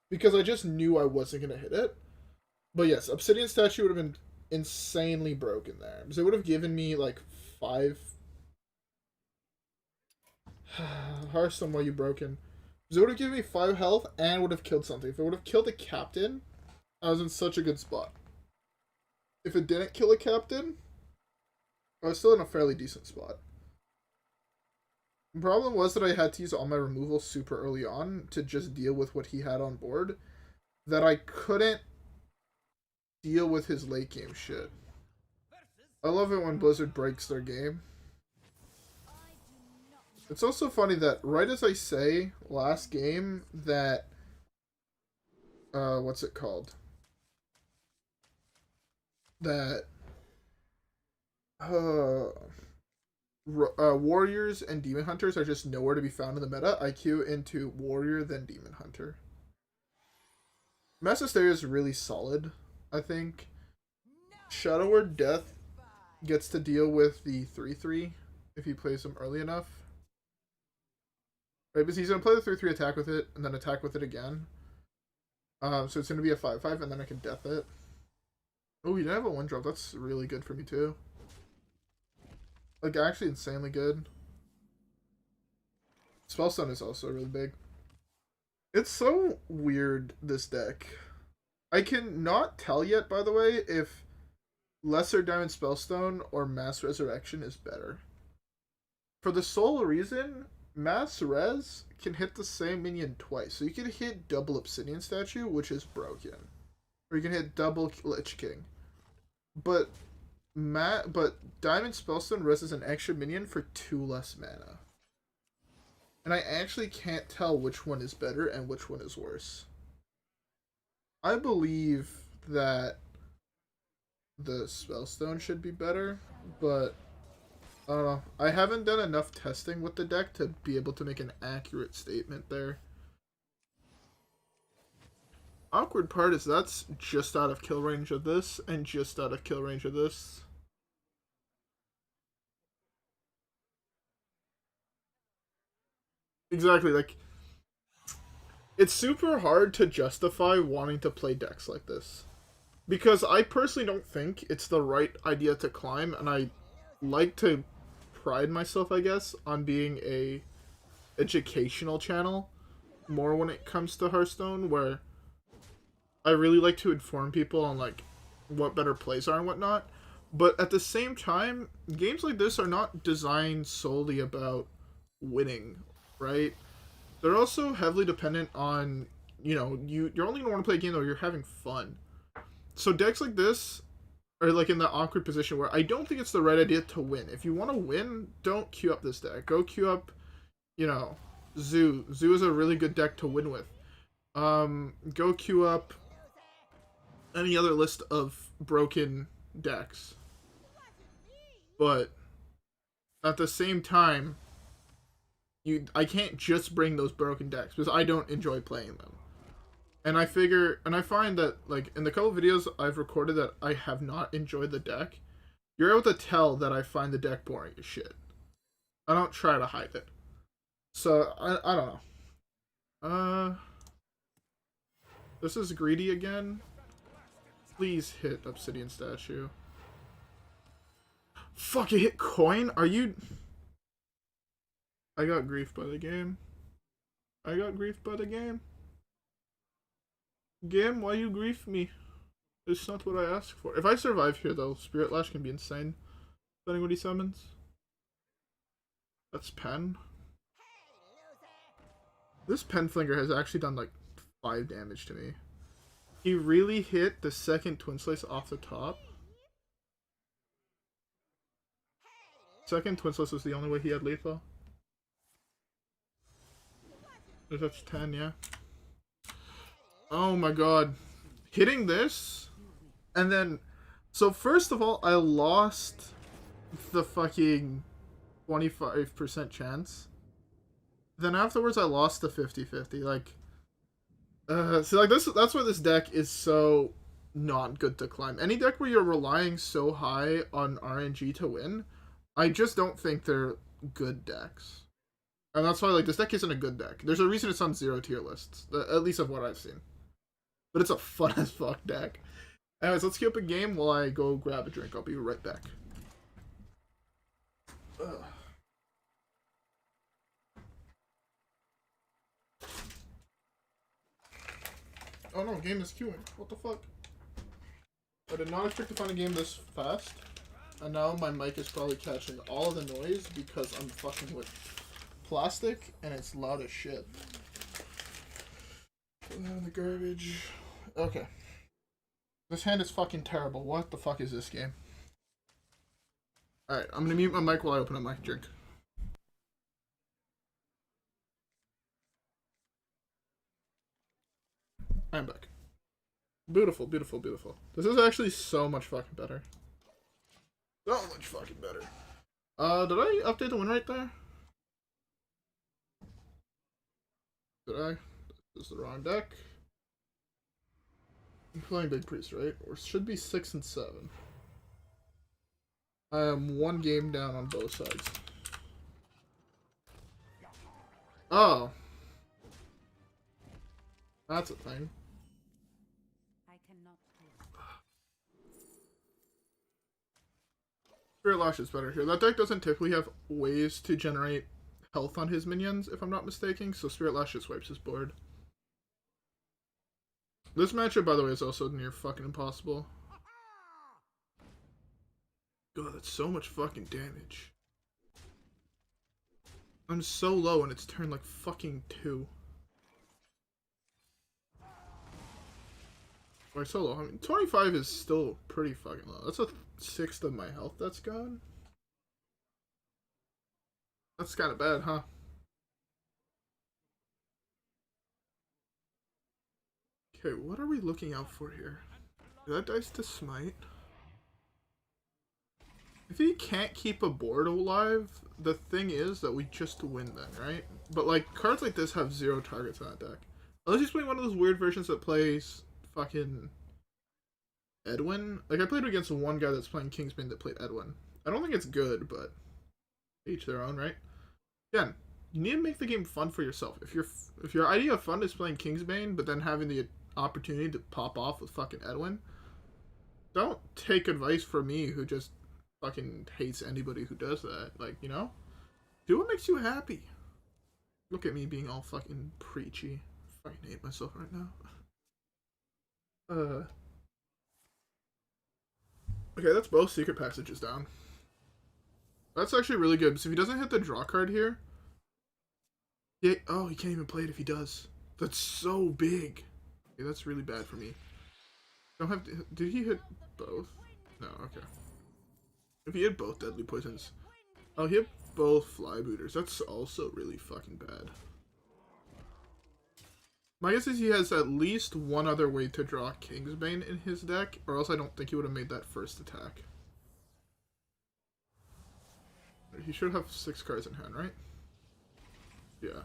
because I just knew I wasn't gonna hit it. But yes, Obsidian Statue would have been insanely broken there because it would have given me like 5. Hearthstone, why you broken? Because it would have given me 5 health and would have killed something. If it would have killed a captain, I was in such a good spot. If it didn't kill a captain, I was still in a fairly decent spot. The problem was that I had to use all my removal super early on to just deal with what he had on board, that I couldn't deal with his late game shit. I love it when Blizzard breaks their game. It's also funny that right as I say last game that what's it called? That warriors and demon hunters are just nowhere to be found in the meta, I queue into warrior then demon hunter. Mass Hysteria is really solid, I think. Shadow Word Death gets to deal with the 3-3 if he plays them early enough. Right, because he's going to play the 3-3 attack with it, and then attack with it again. So it's going to be a 5-5, and then I can death it. Oh, you didn't have a 1-drop. That's really good for me, too. Like, actually insanely good. Spellstone is also really big. It's so weird, this deck. I can not tell yet, by the way, if Lesser Diamond Spellstone or Mass Resurrection is better. For the sole reason, Mass Res can hit the same minion twice. So you can hit double Obsidian Statue, which is broken. Or you can hit double Lich King. But Diamond Spellstone reses an extra minion for 2 less mana. And I actually can't tell which one is better and which one is worse. I believe that the Spellstone should be better, but I don't know. I haven't done enough testing with the deck to be able to make an accurate statement there. Awkward part is that's just out of kill range of this, and just out of kill range of this. Exactly, like, it's super hard to justify wanting to play decks like this. Because I personally don't think it's the right idea to climb, and I like to pride myself, I guess, on being a educational channel more when it comes to Hearthstone, where I really like to inform people on, like, what better plays are and whatnot. But at the same time, games like this are not designed solely about winning, right? They're also heavily dependent on, you know, you're only going to want to play a game though you're having fun. So decks like this are like in the awkward position where I don't think it's the right idea to win. If you want to win, don't queue up this deck. Go queue up, you know, Zoo. Zoo is a really good deck to win with. Go queue up any other list of broken decks. But at the same time, I can't just bring those broken decks because I don't enjoy playing them. And I find that, like, in the couple videos I've recorded that I have not enjoyed the deck, you're able to tell that I find the deck boring as shit. I don't try to hide it. So, I don't know. This is greedy again. Please hit Obsidian Statue. Fuck, it hit coin? Are you... I got griefed by the game. I got griefed by the game. Game, why you grief me? It's not what I asked for. If I survive here, though, Spirit Lash can be insane. Depending what he summons. That's Pen. This Penflinger has actually done, like, 5 damage to me. He really hit the second Twin Slice off the top. Second Twin Slice was the only way he had lethal. That's 10, yeah. Oh my god. Hitting this, and then... So first of all, I lost the fucking 25% chance. Then afterwards, I lost the 50-50. Like... so like this, that's why this deck is so not good to climb. Any deck where you're relying so high on RNG to win, I just don't think they're good decks. And that's why, like, this deck isn't a good deck. There's a reason it's on 0 tier lists, at least of what I've seen. But it's a fun as fuck deck. Anyways, let's queue up a game while I go grab a drink. I'll be right back. Ugh. Oh no, game is queuing. What the fuck? I did not expect to find a game this fast. And now my mic is probably catching all of the noise because I'm fucking with plastic and it's loud as shit. Put that in the garbage. Okay. This hand is fucking terrible. What the fuck is this game? Alright, I'm gonna mute my mic while I open up my drink. I'm back. Beautiful, beautiful, beautiful. This is actually so much fucking better. So much fucking better. Did I update the win rate there? Did I? This is the wrong deck. I'm playing Big Priest, right? Or should be 6 and 7. I am 1 game down on both sides. Oh. That's a thing. I cannot do. Spirit Lash is better here. That deck doesn't typically have ways to generate health on his minions, if I'm not mistaken, so Spirit Lash just wipes his board. This matchup, by the way, is also near fucking impossible. God, that's so much fucking damage. I'm so low and it's turned like fucking 2. Why so low? I mean, 25 is still pretty fucking low. That's a 1/6 of my health that's gone. That's kind of bad, huh? Okay, what are we looking out for here? That dice to smite. If he can't keep a board alive, the thing is that we just win then, right? But like, cards like this have 0 targets on that deck. Unless he's playing one of those weird versions that plays fucking Edwin. Like, I played against one guy that's playing Kingsbane that played Edwin. I don't think it's good, but each their own, right? Again, you need to make the game fun for yourself. If your idea of fun is playing Kingsbane, but then having the opportunity to pop off with fucking Edwin, don't take advice from me who just fucking hates anybody who does that. Like, you know? Do what makes you happy. Look at me being all fucking preachy. I fucking hate myself right now. Okay, that's both secret passages down. That's actually really good, because if he doesn't hit the draw card here... Yeah, oh, he can't even play it if he does. That's so big. Okay, that's really bad for me. Don't have to, did he hit both? No, okay. If he hit both deadly poisons. Oh, he hit both fly booters. That's also really fucking bad. My guess is he has at least one other way to draw Kingsbane in his deck, or else I don't think he would have made that first attack. He should have 6 cards in hand, right? Yeah.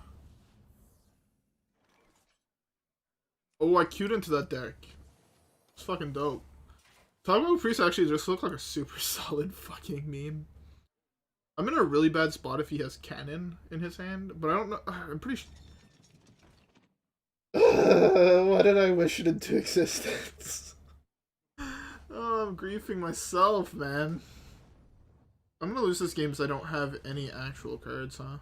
Oh, I queued into that deck. It's fucking dope. Toggle Priest actually just looked like a super solid fucking meme. I'm in a really bad spot if he has Cannon in his hand, but I don't know. I'm pretty sure. Why did I wish it into existence? Oh, I'm griefing myself, man. I'm gonna lose this game because I don't have any actual cards, huh?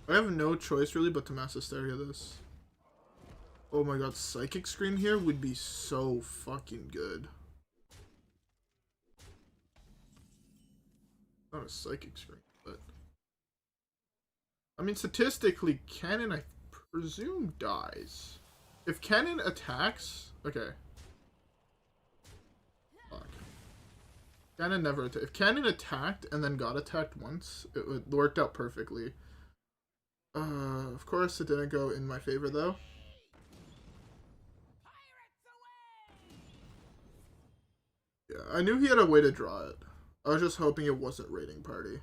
I have no choice really but to Mass Hysteria this. Oh my god, Psychic Scream here would be so fucking good. Not a Psychic Scream, but... I mean, statistically, Cannon, I presume, dies. If Cannon attacks... Okay. Fuck. Cannon never attacked. If Cannon attacked and then got attacked once, it worked out perfectly. Of course, it didn't go in my favor, though. Yeah, I knew he had a way to draw it. I was just hoping it wasn't Raiding Party.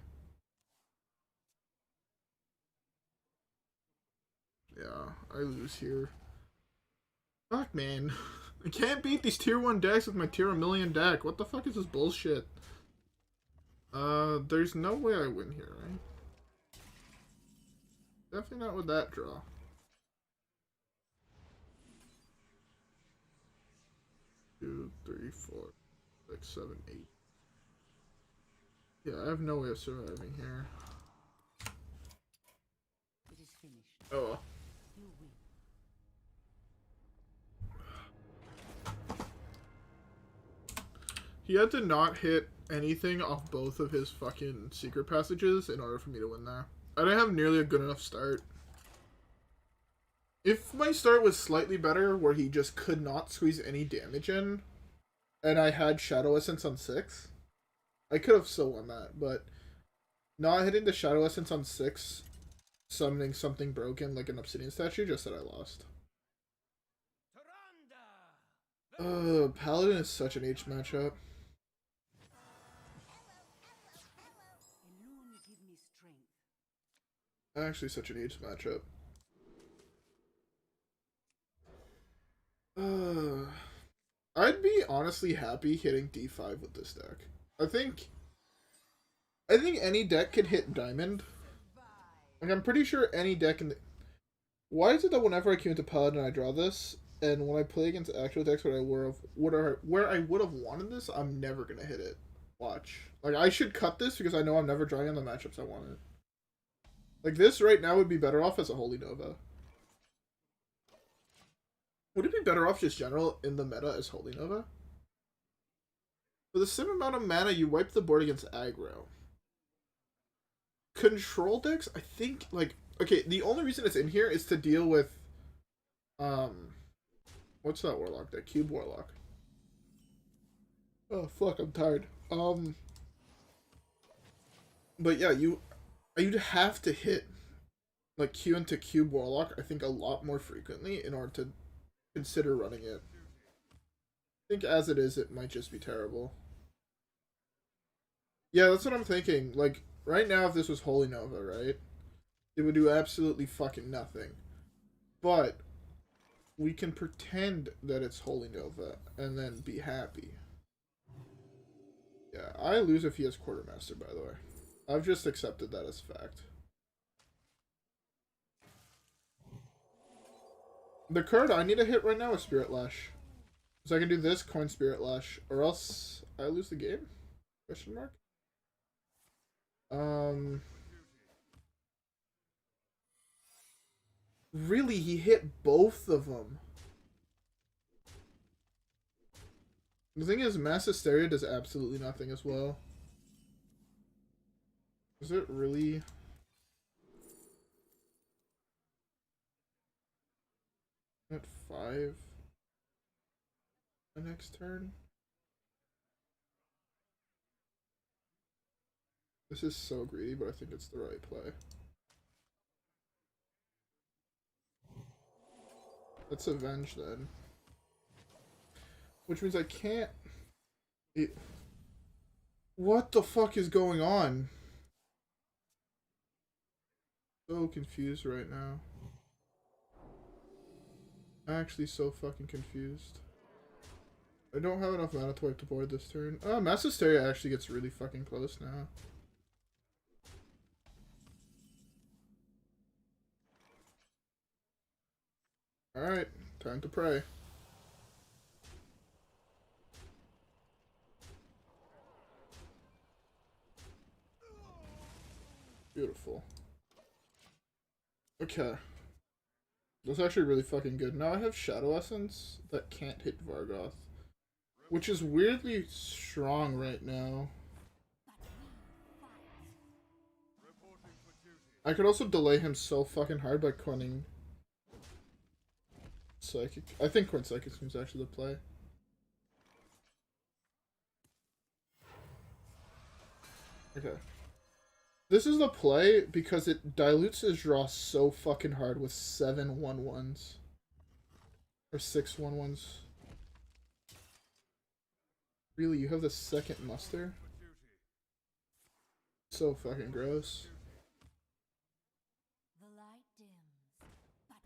Yeah, I lose here. Fuck, man. I can't beat these tier 1 decks with my tier 1 million deck. What the fuck is this bullshit? There's no way I win here, right? Definitely not with that draw. Two, three, four, 6, 7, 8. Yeah, I have no way of surviving here. It is finished. Oh. You win. He had to not hit anything off both of his fucking secret passages in order for me to win there. I didn't have nearly a good enough start. If my start was slightly better, where he just could not squeeze any damage in, and I had Shadow Essence on 6, I could have still won that, but not hitting the Shadow Essence on 6, summoning something broken like an Obsidian statue, just said I lost. Paladin is such an H matchup. Alone give me strength. Actually, such an H matchup. I'd be honestly happy hitting D5 with this deck. I think any deck could hit Diamond. Like, I'm pretty sure any deck in the... Why is it that whenever I queue into Paladin I draw this, and when I play against actual decks where I would have wanted this, I'm never gonna hit it. Watch. Like, I should cut this because I know I'm never drawing on the matchups I wanted. Like, this right now would be better off as a Holy Nova. Would it be better off just general in the meta as Holy Nova? For the same amount of mana, you wipe the board against aggro. Control decks, I think, like... Okay, the only reason it's in here is to deal with... What's that Warlock deck? Cube Warlock. Oh, fuck, I'm tired. But yeah, you'd have to hit, like, Q into Cube Warlock, I think, a lot more frequently in order to consider running it. I think as it is, it might just be terrible. Yeah, that's what I'm thinking. Like, right now, if this was Holy Nova, right? It would do absolutely fucking nothing. But we can pretend that it's Holy Nova and then be happy. Yeah, I lose if he has Quartermaster, by the way. I've just accepted that as fact. The card I need to hit right now is Spirit Lash. So I can do this, coin Spirit Lash, or else I lose the game? Question mark? Really, he hit both of them. The thing is, Mass Hysteria does absolutely nothing as well. Is it really... At 5? The next turn? This is so greedy, but I think it's the right play. Let's Avenge then. Which means I can't... What the fuck is going on? So confused right now. Actually so fucking confused. I don't have enough mana to wipe the board this turn. Oh, Mass Hysteria actually gets really fucking close now. Alright, time to pray. Beautiful. Okay. That's actually really fucking good. Now I have Shadow Essence that can't hit Vargoth. Which is weirdly strong right now. I could also delay him so fucking hard by coining Psychic. I think coin Psychic is actually the play. Okay. This is the play because it dilutes his draw so fucking hard with 7 1/1s. Or 6 1/1s. Really, you have the second muster? So fucking gross. The light dims, but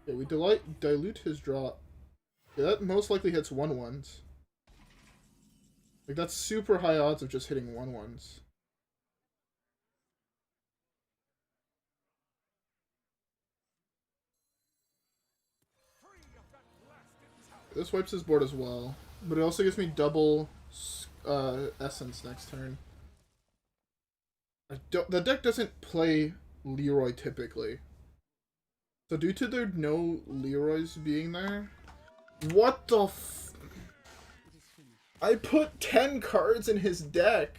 Yeah, we dilute his draw Yeah, that most likely hits 1/1s. Like, that's super high odds of just hitting 1/1s. This wipes his board as well. But it also gives me double essence next turn. The deck doesn't play Leroy typically. So due to there no Leroys being there... What the f... I put 10 cards in his deck.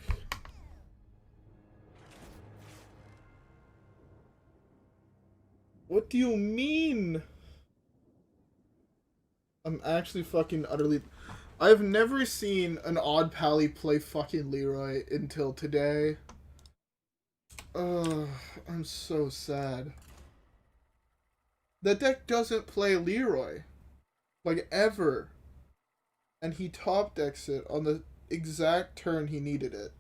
What do you mean? I'm actually fucking utterly... I've never seen an Odd Pally play fucking Leroy until today. Ugh, I'm so sad. The deck doesn't play Leroy. Like, ever. And he top decks it on the exact turn he needed it.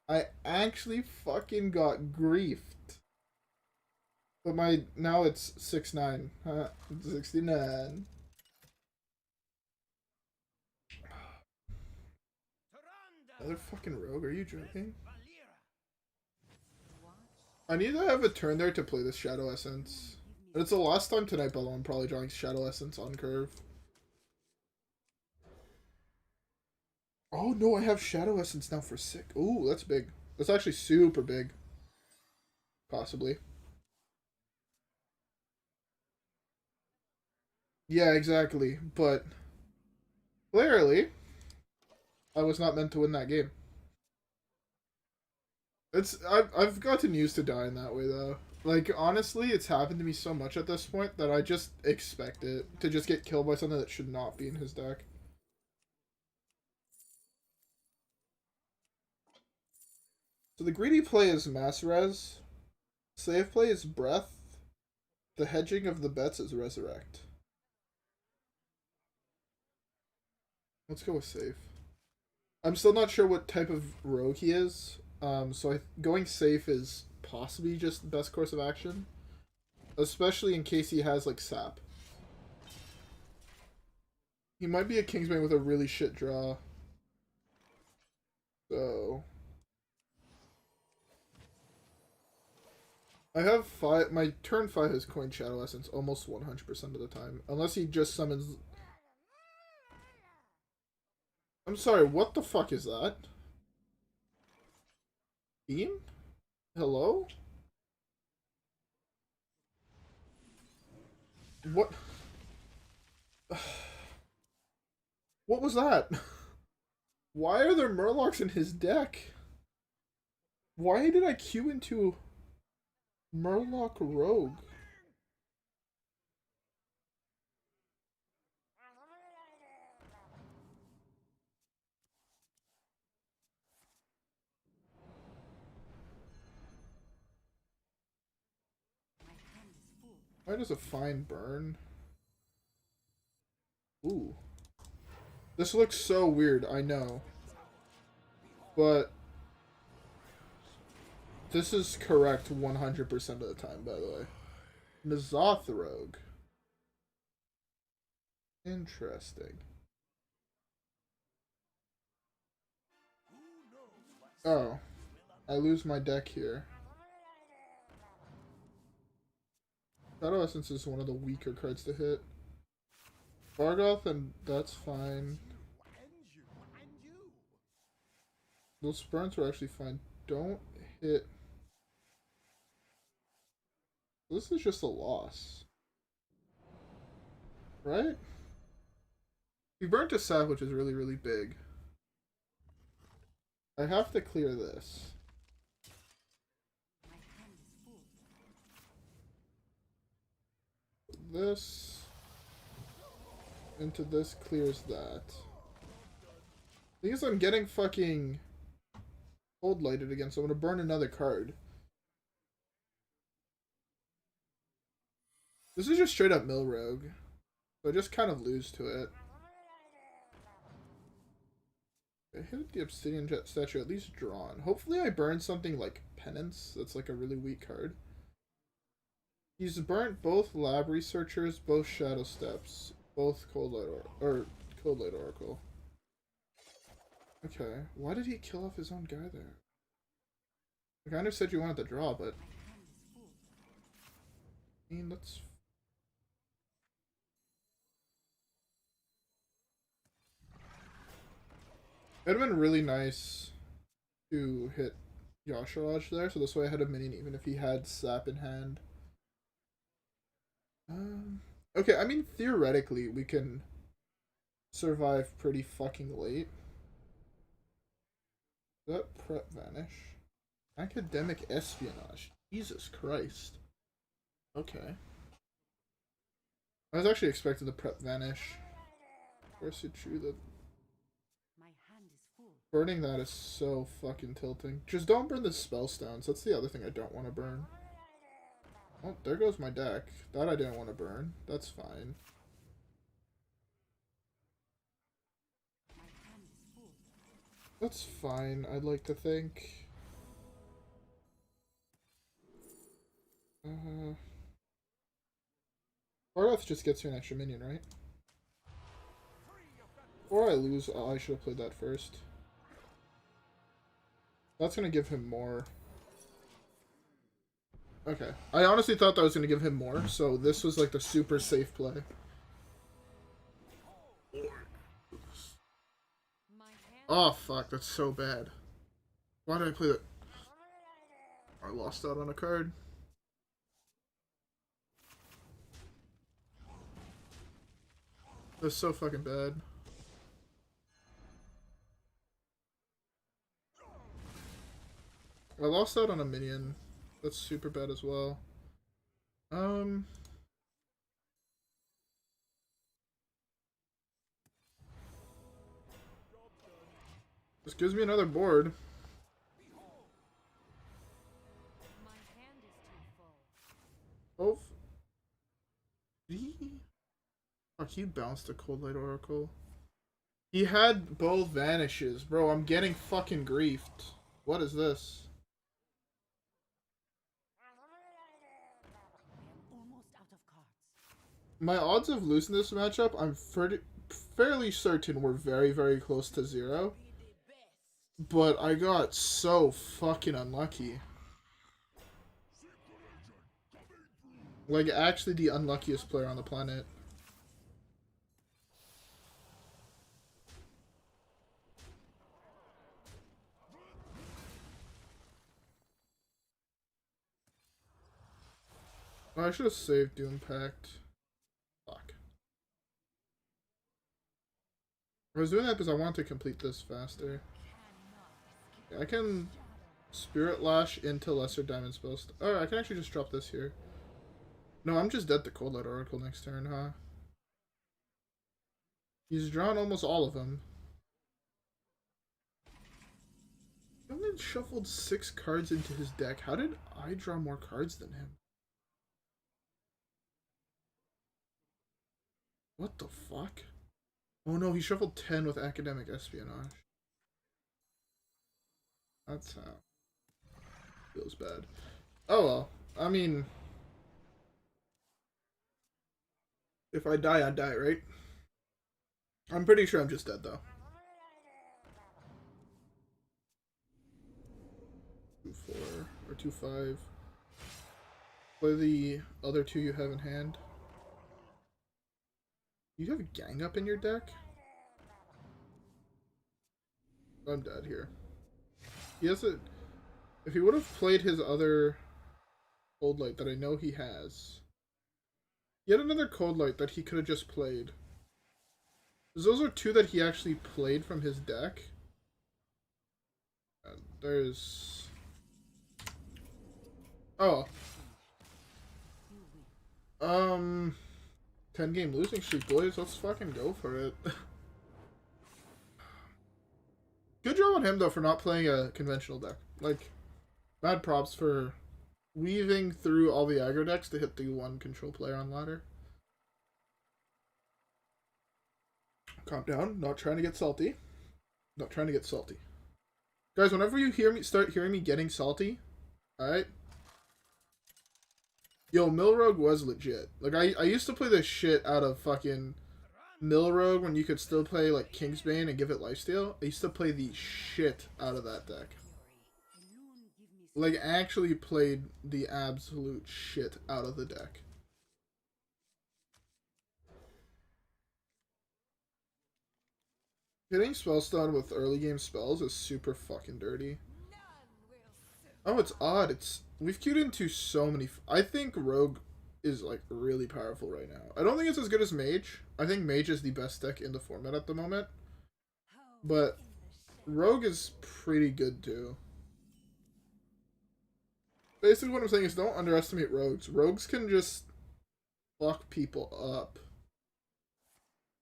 I actually fucking got griefed. But now it's 6-9. Huh? 69. Another fucking rogue? Are you joking? I need to have a turn there to play this Shadow Essence. And it's the last time tonight, but I'm probably drawing Shadow Essence on curve. Oh no, I have Shadow Essence now for 6. Ooh, that's big. That's actually super big. Possibly. Yeah, exactly. But clearly, I was not meant to win that game. I've gotten used to dying that way though. Like, honestly, it's happened to me so much at this point that I just expect it to just get killed by something that should not be in his deck. So the greedy play is Mass Res. Safe play is Breath. The hedging of the bets is Resurrect. Let's go with safe. I'm still not sure what type of rogue he is. So going safe is possibly just the best course of action. Especially in case he has, like, sap. He might be a Kingsbane with a really shit draw. So... I have 5... My turn 5 has coined Shadow Essence almost 100% of the time. Unless he just summons... I'm sorry, what the fuck is that? Beam? Hello? What? What was that? Why are there Murlocs in his deck? Why did I queue into Murloc Rogue? Why does a fine burn? Ooh. This looks so weird, I know. But this is correct 100% of the time, by the way. N'Zoth Rogue. Interesting. Oh. I lose my deck here. Shadow Essence is one of the weaker cards to hit. Bargoth, and that's fine. Those spurns are actually fine. Don't hit. This is just a loss. Right? He burnt a sap, which is really, really big. I have to clear this. This into this clears that. Thing is, I'm getting fucking cold lighted again, so I'm gonna burn another card. This is just straight up mill rogue, so I just kind of lose to it. I hit the Obsidian Jet statue at least drawn. Hopefully I burn something like Penance, that's like a really weak card. He's burnt both Lab Researchers, both Shadow Steps. Both Cold Light or Cold Light Oracle. Okay, why did he kill off his own guy there? Like, I understood you wanted to draw, but I mean, that's. It'd have been really nice to hit Yasharaj there, so this way I had a minion even if he had Sap in hand. Okay, I mean, theoretically, we can survive pretty fucking late. Does that prep vanish? Academic espionage. Jesus Christ. Okay. I was actually expecting the prep vanish. Of course, it's true that My hand is full. burning that is so fucking tilting. Just don't burn the spellstones. That's the other thing I don't want to burn. Oh, there goes my deck. That I didn't want to burn. That's fine. My hand is full. That's fine, I'd like to think. Bardoth just gets you an extra minion, right? Or I lose. Oh, I should have played that first. That's gonna give him more. Okay. I honestly thought that was gonna give him more, so this was like the super safe play. My hand Oh fuck, that's so bad. Why did I play that? I lost out on a card. That's so fucking bad. I lost out on a minion. That's super bad as well. This gives me another board. my hand is too full. Oh. Fuck, he bounced a Cold Light Oracle. He had both vanishes. Bro, I'm getting fucking griefed. What is this? I am almost out of cards. My odds of losing this matchup, I'm fairly certain we're very, very close to 0. But I got so fucking unlucky. Like, actually the unluckiest player on the planet. Oh, I should have saved Doom Pact. Fuck. I was doing that because I wanted to complete this faster. I can Spirit Lash into Lesser Diamond Spells. Oh, I can actually just drop this here. No, I'm just dead to Cold Light Oracle next turn, huh? He's drawn almost all of them. He only shuffled 6 cards into his deck. How did I draw more cards than him? What the fuck? Oh no, he shuffled 10 with Academic Espionage. That's how. Feels bad. Oh well. I mean, if I die, I die, right? I'm pretty sure I'm just dead though. 2-4 or 2-5. Play the other 2 you have in hand. You have Gang Up in your deck? I'm dead here. He has a. If he would have played his other Cold Light that I know he has, he had another Cold Light that he could have just played. Those are 2 that he actually played from his deck. There's. Oh. 10-game losing streak, boys. Let's fucking go for it. Good job on him, though, for not playing a conventional deck. Like, mad props for weaving through all the aggro decks to hit the one control player on ladder. Calm down. Not trying to get salty. Not trying to get salty. Guys, whenever you start hearing me getting salty, alright? Yo, Milrogue was legit. Like, I used to play the shit out of fucking Milrogue when you could still play like Kingsbane and give it lifesteal, I used to play the shit out of that deck. Like, actually played the absolute shit out of the deck. Hitting Spellstone with early game spells is super fucking dirty. Oh, it's odd. We've queued into so many. I think Rogue is like really powerful right now. I don't think it's as good as Mage. I think Mage is the best deck in the format at the moment. But Rogue is pretty good too. Basically what I'm saying is don't underestimate Rogues. Rogues can just fuck people up.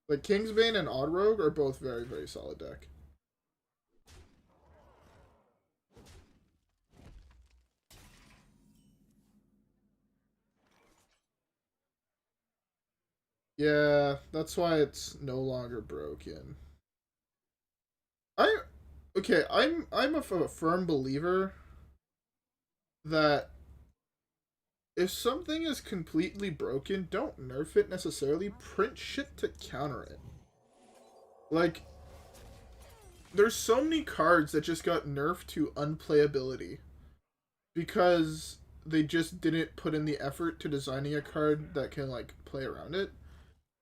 Like Kingsbane and Odd Rogue are both very, very solid deck. Yeah, that's why it's no longer broken. I'm a firm believer that if something is completely broken, don't nerf it necessarily. Print shit to counter it. Like, there's so many cards that just got nerfed to unplayability because they just didn't put in the effort to designing a card that can like play around it.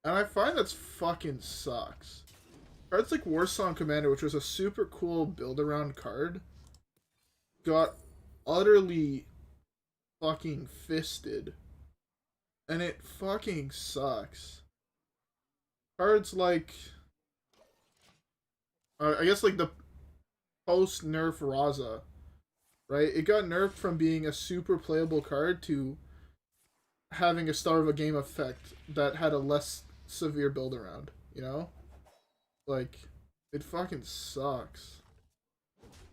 And I find that's fucking sucks. Cards like Warsong Commander, which was a super cool build-around card, got utterly fucking fisted. And it fucking sucks. Cards like... I guess like the post-nerf Raza, right? It got nerfed from being a super playable card to having a Star of a Game effect that had a less severe build-around, you know? Like, it fucking sucks.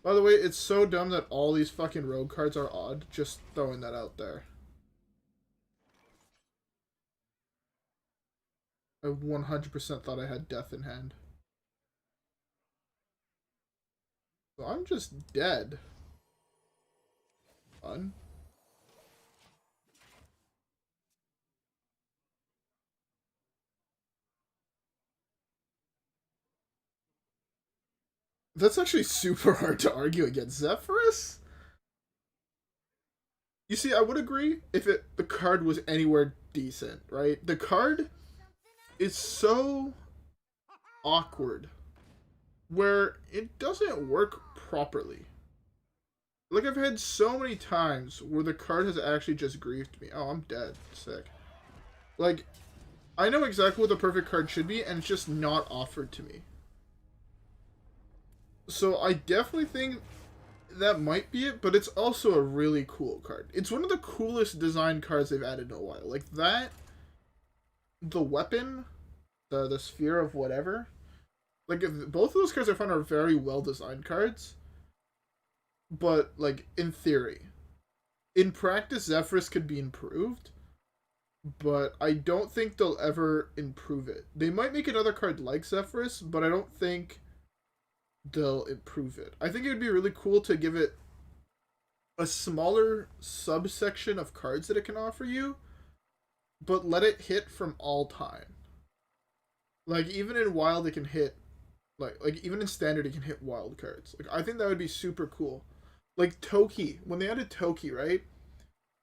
By the way, it's so dumb that all these fucking rogue cards are odd. Just throwing that out there. I 100% thought I had death in hand. So I'm just dead. Fun. That's actually super hard to argue against. Zephyrus? You see, I would agree if the card was anywhere decent, right? The card is so awkward where it doesn't work properly. Like, I've had so many times where the card has actually just griefed me. Oh, I'm dead. Sick. Like, I know exactly what the perfect card should be, and it's just not offered to me. So I definitely think that might be it, but it's also a really cool card. It's one of the coolest design cards they've added in a while. Like that, the weapon, the sphere of whatever. Like both of those cards I find are very well designed cards. But like in theory, in practice, Zephyrus could be improved. But I don't think they'll ever improve it. They might make another card like Zephyrus, but I don't think they'll improve it. I think it would be really cool to give it a smaller subsection of cards that it can offer you, but let it hit from all time. Like even in wild it can hit like even in standard it can hit wild cards. Like I think that would be super cool. Like Toki, when they added Toki, right?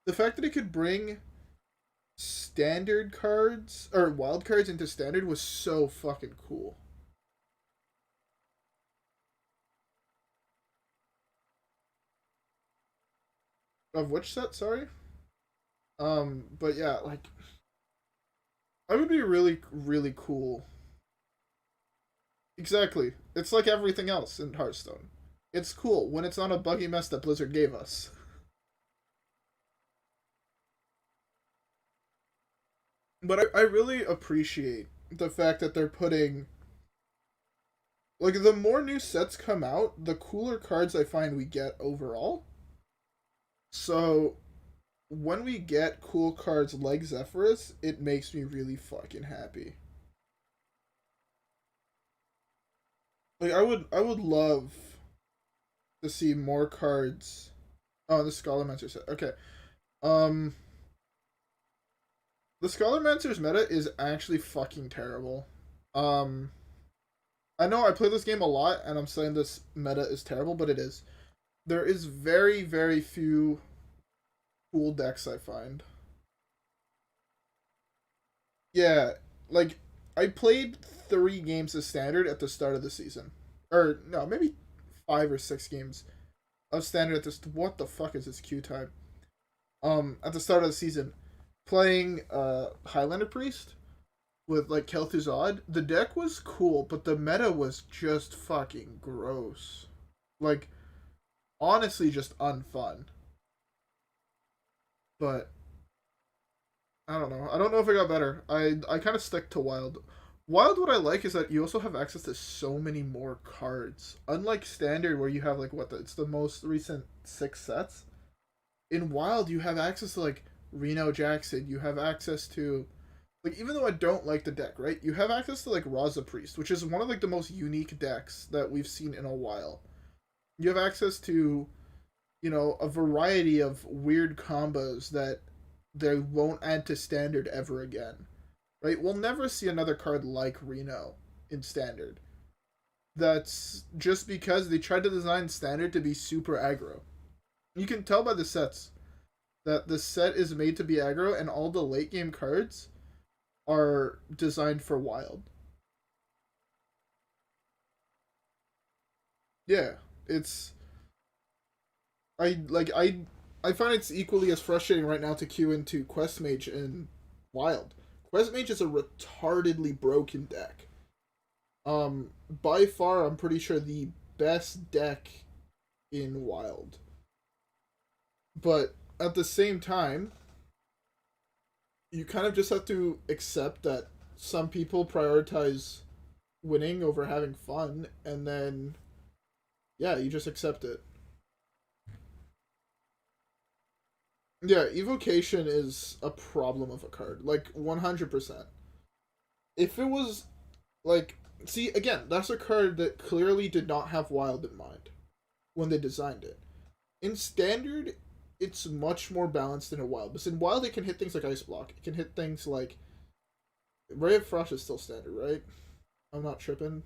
The fact that it could bring standard cards or wild cards into standard was so fucking cool. Of which set, sorry? But yeah, like I would be really, really cool. Exactly. It's like everything else in Hearthstone. It's cool when it's not a buggy mess that Blizzard gave us. But I really appreciate the fact that they're putting like the more new sets come out, the cooler cards I find we get overall. So when we get cool cards like Zephyrus, it makes me really fucking happy. Like I would love to see more cards. Oh, the Scholarmancer set. Okay. Um the Scholarmancer's meta is actually fucking terrible. Um, I know I play this game a lot, and I'm saying this meta is terrible, but it is. There is very, very few cool decks I find. Yeah, like I played 3 games of standard at the start of the season, or no, maybe 5 or 6 games of standard at this. What the fuck is this queue time? At the start of the season, playing Highlander Priest with like Kel'Thuzad. The deck was cool, but the meta was just fucking gross. Like honestly, just unfun. But I don't know. I don't know if it got better. I kind of stick to Wild. Wild, what I like is that you also have access to so many more cards. Unlike Standard, where you have like it's the most recent 6 sets. In Wild, you have access to like Reno Jackson. You have access to like, even though I don't like the deck, right? You have access to like Raza Priest, which is one of like the most unique decks that we've seen in a while. You have access to, a variety of weird combos that they won't add to Standard ever again, right? We'll never see another card like Reno in Standard. That's just because they tried to design Standard to be super aggro. You can tell by the sets that the set is made to be aggro, and all the late game cards are designed for Wild. Yeah, it's I find it's equally as frustrating right now to queue into Quest Mage and Wild. Quest Mage is a retardedly broken deck. By far, I'm pretty sure the best deck in Wild. But at the same time, you kind of just have to accept that some people prioritize winning over having fun, and then yeah, you just accept it. Yeah, evocation is a problem of a card, like 100%. If it was like, see, again, that's a card that clearly did not have Wild in mind when they designed it. In Standard, it's much more balanced than a Wild. But in Wild, it can hit things like Ice Block. It can hit things like Ray of Frost is still Standard, right? I'm not tripping,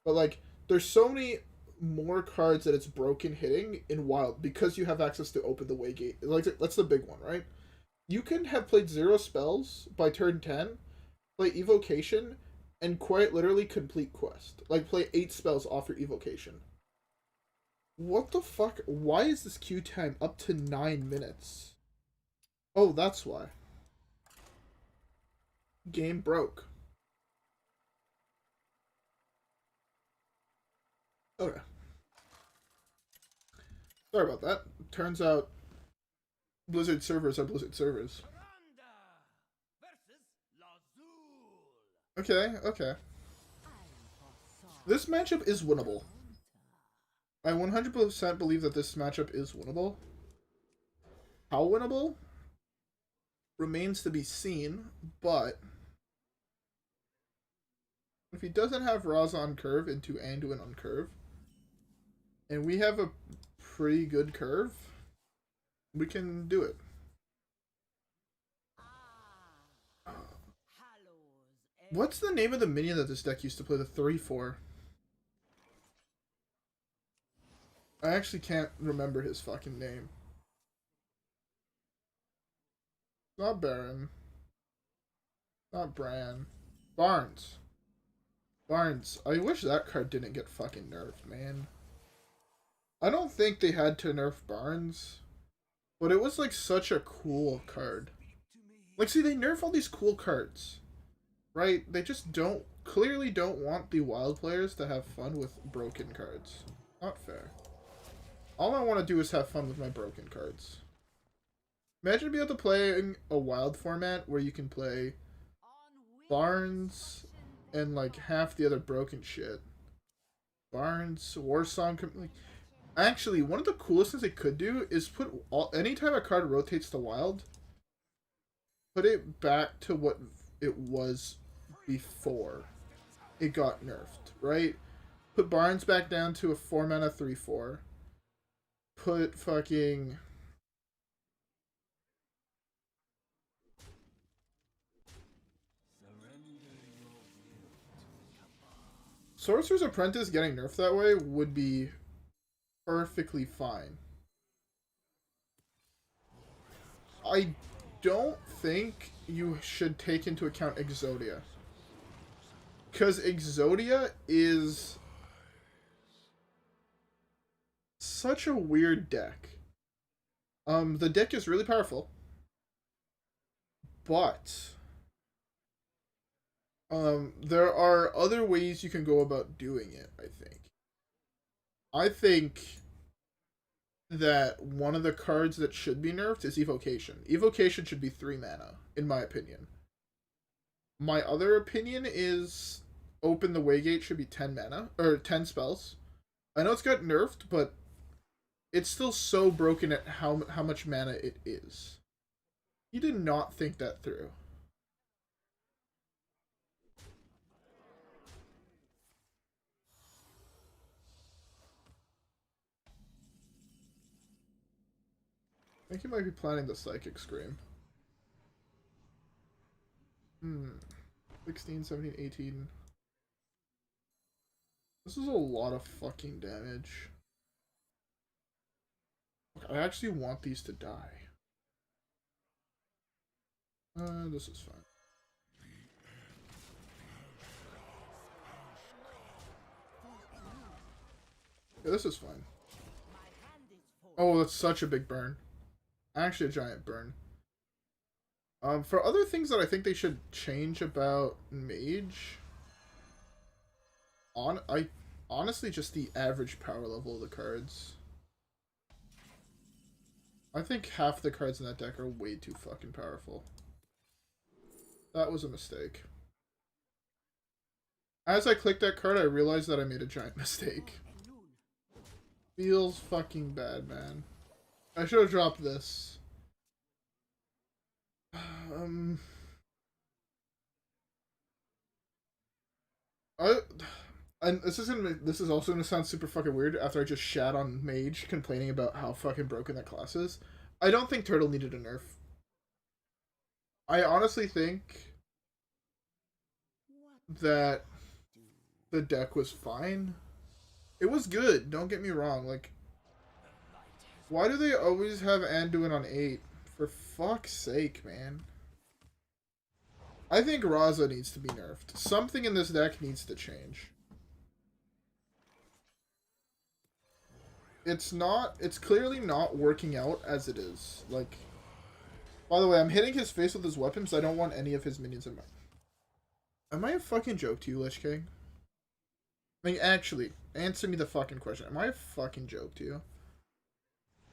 but like, there's so many more cards that it's broken hitting in Wild because you have access to Open the Way Gate. Like, that's the big one, right? You can have played 0 spells by turn 10, play Evocation, and quite literally complete Quest. Like, play 8 spells off your Evocation. What the fuck? Why is this queue time up to 9 minutes? Oh, that's why. Game broke. Okay. Sorry about that. Turns out Blizzard servers are Blizzard servers. Okay, okay. This matchup is winnable. I 100% believe that this matchup is winnable. How winnable remains to be seen, but if he doesn't have Raza on curve into Anduin on curve, and we have a pretty good curve, we can do it. What's the name of the minion that this deck used to play the 3-4? I actually can't remember his fucking name. Not Baron. Not Bran. Barnes. Barnes. I wish that card didn't get fucking nerfed, man. I don't think they had to nerf Barnes, but it was like such a cool card. Like, see, they nerf all these cool cards, right? They just clearly don't want the Wild players to have fun with broken cards. Not fair. All I want to do is have fun with my broken cards. Imagine being able to play a Wild format where you can play Barnes and like half the other broken shit. Barnes, Warsong. Like, actually, one of the coolest things they could do is put anytime a card rotates to Wild, put it back to what it was before it got nerfed, right? Put Barnes back down to a 4-mana 3/4. Put fucking Sorcerer's Apprentice getting nerfed that way would be perfectly fine. I don't think you should take into account Exodia. Because Exodia is such a weird deck. The deck is really powerful. But there are other ways you can go about doing it, I think. I think that one of the cards that should be nerfed is Evocation. Evocation should be 3 mana, in my opinion. My other opinion is Open the Waygate should be 10 mana, or 10 spells. I know it's got nerfed, but it's still so broken at how much mana it is. You did not think that through. I think he might be planning the Psychic Scream. 16, 17, 18. This is a lot of fucking damage. I actually want these to die. This is fine. Yeah, this is fine. Oh, that's such a big burn. Actually, a giant burn. For other things that I think they should change about Mage, honestly just the average power level of the cards. I think half the cards in that deck are way too fucking powerful. That was a mistake. As I clicked that card, I realized that I made a giant mistake. Feels fucking bad, man. I should have dropped this. And this is also gonna sound super fucking weird after I just shat on Mage complaining about how fucking broken that class is. I don't think Turtle needed a nerf. I honestly think that the deck was fine. It was good, don't get me wrong. Like, why do they always have Anduin on 8? For fuck's sake, man. I think Raza needs to be nerfed. Something in this deck needs to change. It's clearly not working out as it is. Like, by the way, I'm hitting his face with his weapons. I don't want any of his minions in my... Am I a fucking joke to you, Lich King? I mean, actually, answer me the fucking question. Am I a fucking joke to you?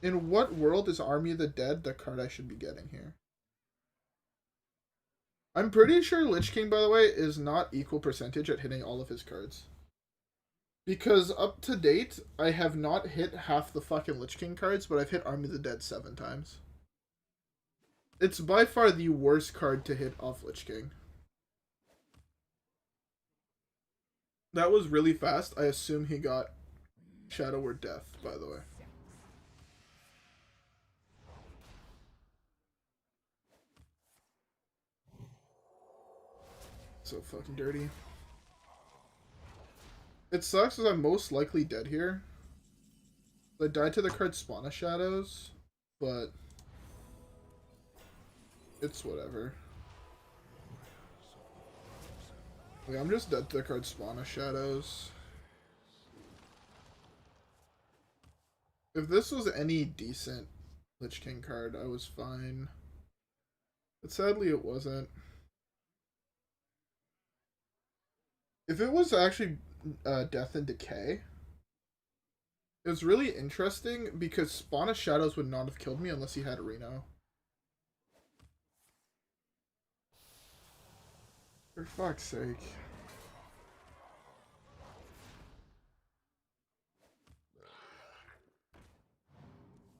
In what world is Army of the Dead the card I should be getting here? I'm pretty sure Lich King, by the way, is not equal percentage at hitting all of his cards. Because up to date, I have not hit half the fucking Lich King cards, but I've hit Army of the Dead 7 times. It's by far the worst card to hit off Lich King. That was really fast. I assume he got Shadow Word Death, by the way. So fucking dirty. It sucks because I'm most likely dead here. I died to the card Spawn of Shadows, but it's whatever. Like, I'm just dead to the card Spawn of Shadows. If this was any decent Lich King card, I was fine. But sadly it wasn't. If it was actually Death and Decay, it was really interesting because Spawn of Shadows would not have killed me unless he had Reno. For fuck's sake.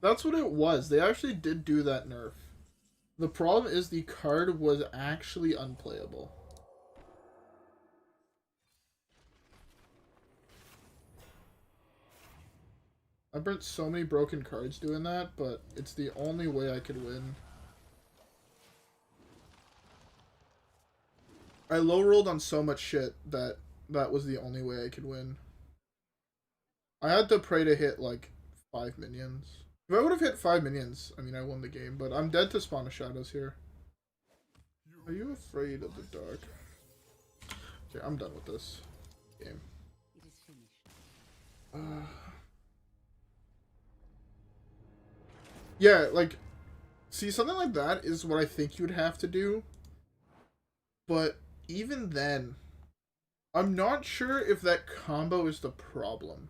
That's what it was. They actually did do that nerf. The problem is the card was actually unplayable. I burnt so many broken cards doing that, but it's the only way I could win. I low rolled on so much shit that that was the only way I could win. I had to pray to hit like 5 minions. If I would have hit 5 minions, I mean, I won the game, but I'm dead to Spawn of Shadows here. Are you afraid of the dark? Okay, I'm done with this game. It is finished. Yeah, like, see, something like that is what I think you'd have to do. But even then, I'm not sure if that combo is the problem.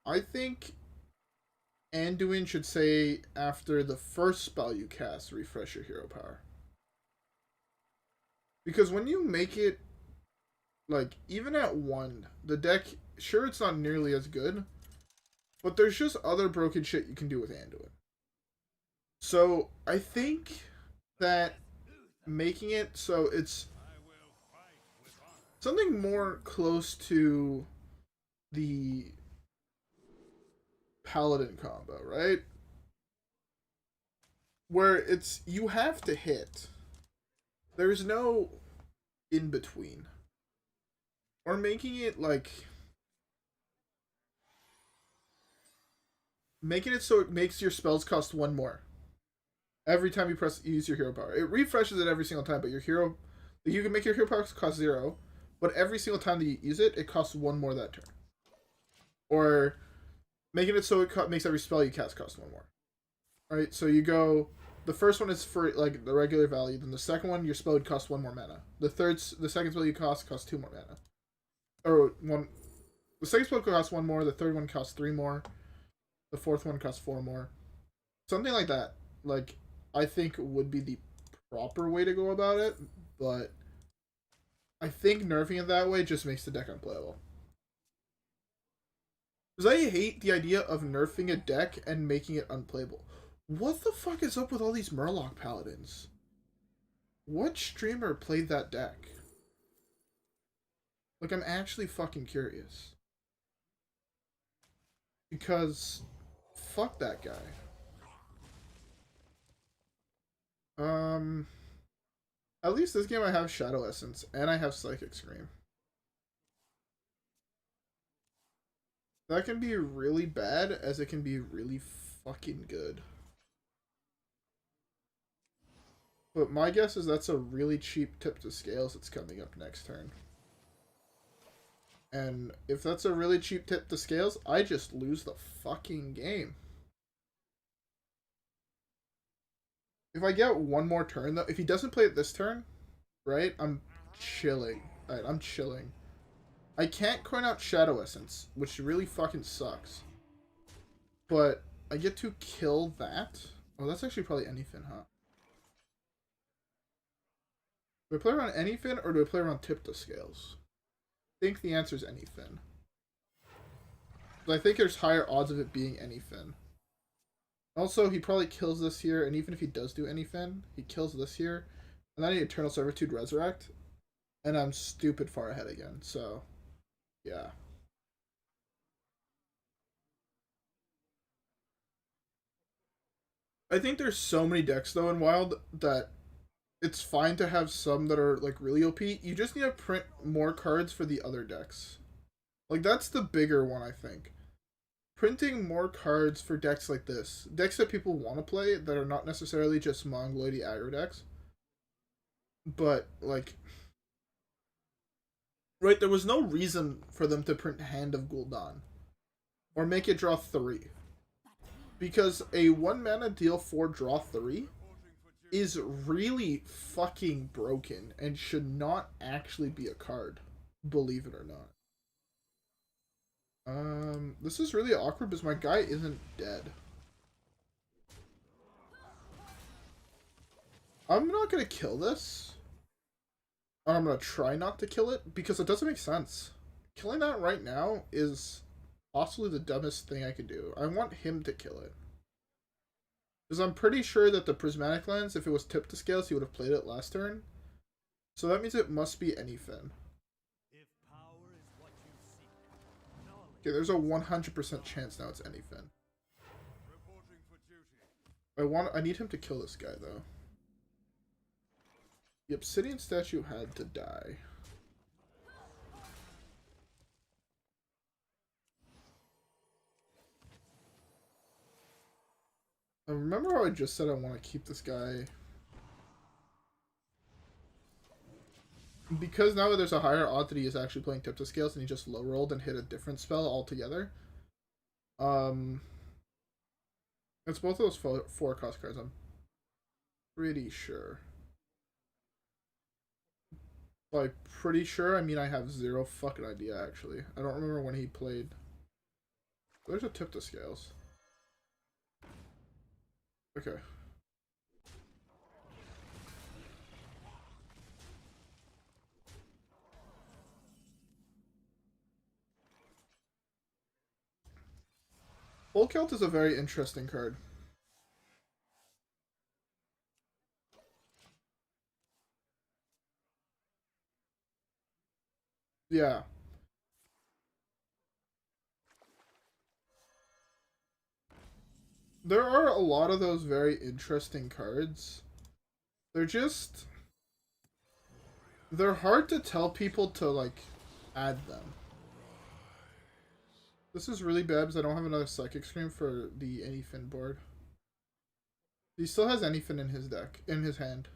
I think Anduin should say after the first spell you cast, refresh your hero power. Because when you make it, like, even at 1, the deck, sure, it's not nearly as good, but there's just other broken shit you can do with Anduin. So, I think that making it so it's something more close to the Paladin combo, right? Where it's, you have to hit. There's no in between. Or making it like, making it so it makes your spells cost 1 more every time you use your hero power. It refreshes it every single time, but your hero, you can make your hero power cost 0, but every single time that you use it, it costs 1 more that turn. Or making it so it makes every spell you cast cost 1 more. Alright, so you go, the first one is for like the regular value, then the second one, your spell would cost 1 more mana. The second spell you costs 2 more mana. Or the second spell costs 1 more, the third one costs 3 more, the fourth one costs 4 more. Something like that. Like, I think would be the proper way to go about it, but I think nerfing it that way just makes the deck unplayable. Because I hate the idea of nerfing a deck and making it unplayable. What the fuck is up with all these Murloc Paladins? What streamer played that deck? Like, I'm actually fucking curious. Because, fuck that guy. At least this game I have Shadow Essence, and I have Psychic Scream. That can be really bad, as it can be really fucking good. But my guess is that's a really cheap tip to Scales that's coming up next turn. And if that's a really cheap tip to Scales, I just lose the fucking game. If I get 1 more turn, though, if he doesn't play it this turn, right, I'm chilling. Alright, I'm chilling. I can't coin out Shadow Essence, which really fucking sucks. But I get to kill that. Oh, that's actually probably Anyfin, huh? Do I play around Anyfin, or do I play around Tip to Scales? I think the answer is Anyfin. But I think there's higher odds of it being Anyfin. Also, he probably kills this here, and even if he does do Anyfin, he kills this here. And then I need Eternal Servitude Resurrect. And I'm stupid far ahead again, so yeah. I think there's so many decks though in Wild that it's fine to have some that are like really OP. You just need to print more cards for the other decks. Like, that's the bigger one, I think. Printing more cards for decks like this. Decks that people want to play that are not necessarily just Mongoloidy aggro decks. But, like, right, there was no reason for them to print Hand of Gul'dan. Or make it draw 3. Because a 1 mana deal 4 draw 3 is really fucking broken and should not actually be a card. Believe it or not. This is really awkward because my guy isn't dead. I'm not gonna kill this. Or I'm gonna try not to kill it because it doesn't make sense. Killing that right now is possibly the dumbest thing I could do. I want him to kill it. Because I'm pretty sure that the Prismatic Lens, if it was tipped to Scales, he would have played it last turn. So that means it must be Anyfin. Okay, there's a 100% chance now it's Anyfin. I need him to kill this guy, though. The Obsidian statue had to die. I remember how I just said I want to keep this guy. Because now there's a higher odd that he is actually playing Tip to Scales and he just low rolled and hit a different spell altogether. It's both of those 4 cost cards, I'm pretty sure. By pretty sure, I mean I have zero fucking idea, actually. I don't remember when he played. There's a Tip to Scales. Okay. Volkelt is a very interesting card. Yeah. There are a lot of those very interesting cards. They're just... They're hard to tell people to, like, add them. This is really bad because I don't have another Psychic Scream for the Anyfin board. He still has Anyfin in his deck, in his hand.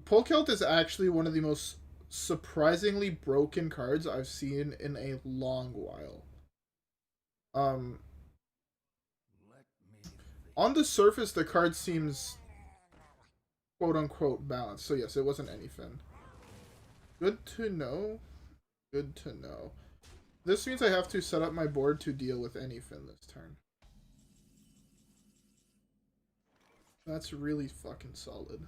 Polkelt is actually one of the most surprisingly broken cards I've seen in a long while. On the surface, the card seems quote-unquote balanced. So yes, it wasn't Anyfin. Good to know. Good to know. This means I have to set up my board to deal with Anyfin this turn. That's really fucking solid.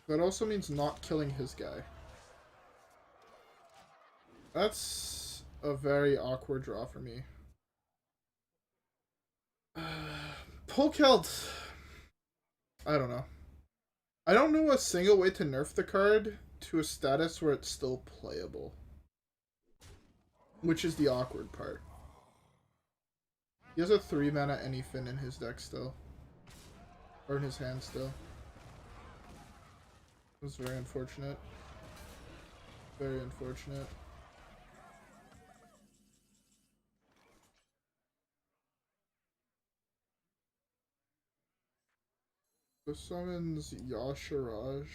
That also means not killing his guy. That's a very awkward draw for me. Polkelt. I don't know. I don't know a single way to nerf the card to a status where it's still playable. Which is the awkward part. He has a 3-mana Anyfin in his deck still. Or in his hand still. It was very unfortunate. Very unfortunate. So summons Yasharaj.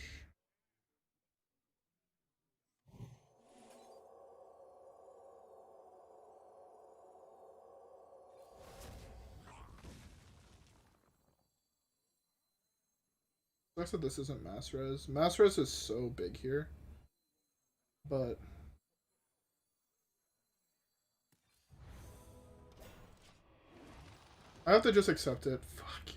Sucks that this isn't Mass Res. Mass Res is so big here. But I have to just accept it. Fuck.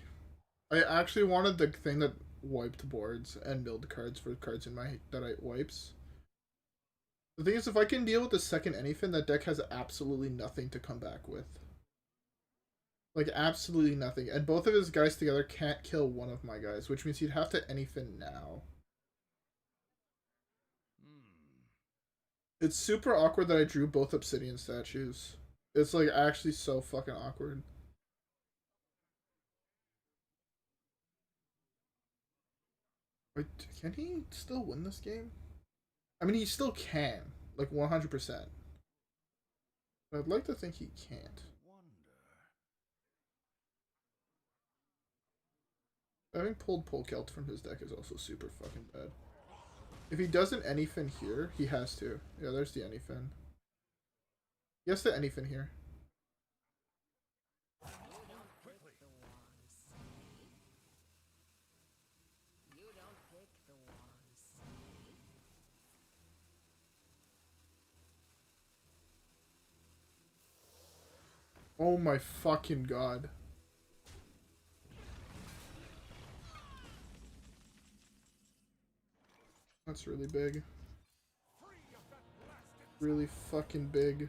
I actually wanted the thing that wiped boards and milled cards for cards in my that I wipes. The thing is, if I can deal with the second Anyfin, that deck has absolutely nothing to come back with. Like, absolutely nothing. And both of his guys together can't kill one of my guys, which means he'd have to Anyfin now. It's super awkward that I drew both Obsidian statues. It's, like, actually so fucking awkward. Wait, can he still win this game? I mean, he still can. Like, 100%. But I'd like to think he can't. Having pulled Polkelt from his deck is also super fucking bad. If he doesn't Anyfin here, he has to. Yeah, there's the Anyfin. He has to Anyfin here. Oh my fucking god. That's really big. Really fucking big.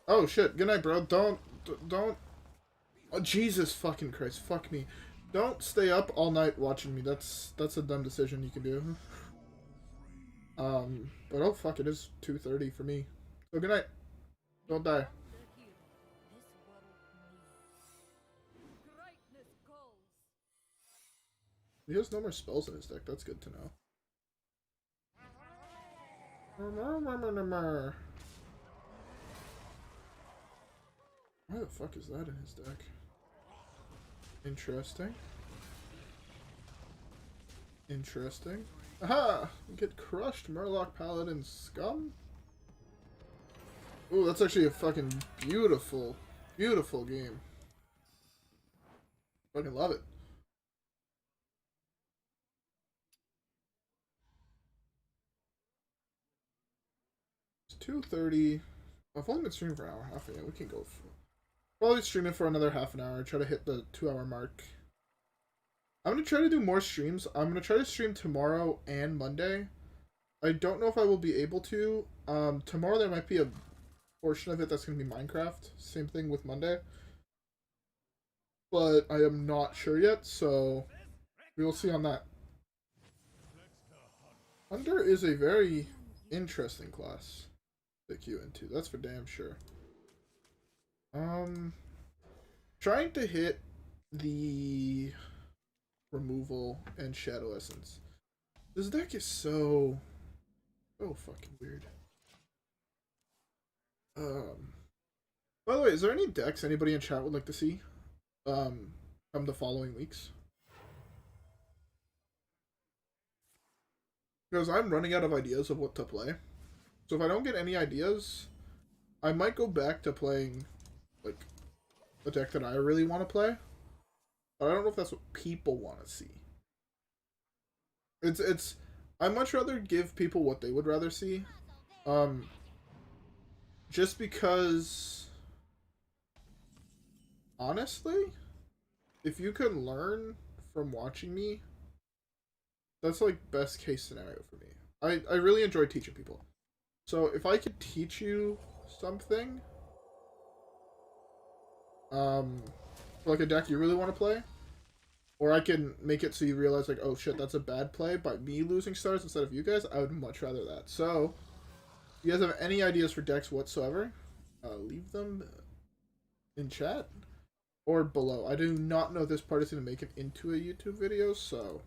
Oh shit, good night, bro. Don't. Oh, Jesus fucking Christ, fuck me. Don't stay up all night watching me. That's a dumb decision you can do. But oh fuck, it is 2:30 for me. So good night. Don't die. He has no more spells in his deck. That's good to know. Why the fuck is that in his deck? Interesting. Interesting. Aha! Get crushed, Murloc Paladin scum. Ooh, that's actually a fucking beautiful, beautiful game. Fucking love it. It's 2:30. I've only been streaming for an hour and a half. Yeah, we can go for probably stream it for another half an hour. Try to hit the 2-hour mark. I'm gonna try to do more streams. I'm gonna try to stream tomorrow and Monday. I don't know if I will be able to. Tomorrow there might be a portion of it that's gonna be Minecraft. Same thing with Monday. But I am not sure yet, so we will see on that. Hunter is a very interesting class to queue into. That's for damn sure. Trying to hit the removal and shadow essence. This deck is so fucking weird. By the way, is there any decks anybody in chat would like to see from the following weeks? Because I'm running out of ideas of what to play. So if I don't get any ideas, I might go back to playing like a deck that I really want to play. But I don't know if that's what people want to see. It's I'd much rather give people what they would rather see. Just because honestly, if you can learn from watching me, that's like best case scenario for me. I really enjoy teaching people. So if I could teach you something, for like a deck you really want to play, or I can make it so you realize like, oh shit, that's a bad play by me losing stars instead of you guys, I would much rather that. So, if you guys have any ideas for decks whatsoever, leave them in chat or below. I do not know if this part is going to make it into a YouTube video, so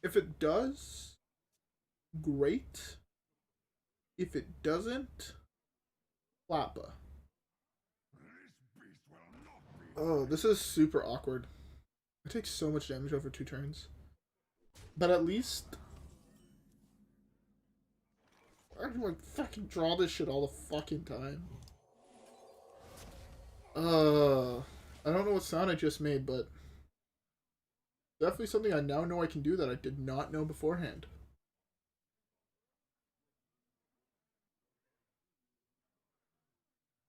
if it does, great. If it doesn't, Flappa. Oh, this is super awkward. I take so much damage over 2 turns. But at least I can like fucking draw this shit all the fucking time. I don't know what sound I just made, but definitely something I now know I can do that I did not know beforehand.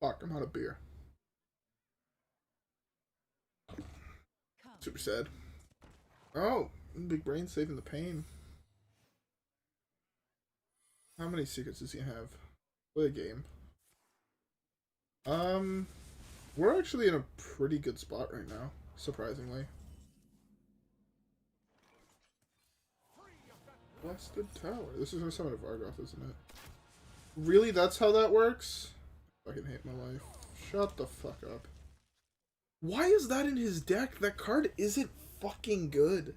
Fuck, I'm out of beer. Super sad. Oh, big brain saving the pain. How many secrets does he have? Play a game. We're actually in a pretty good spot right now, surprisingly. Blasted Tower. This is gonna summon a Vargoth, isn't it? Really? That's how that works? I fucking hate my life. Shut the fuck up. Why is that in his deck? That card isn't fucking good.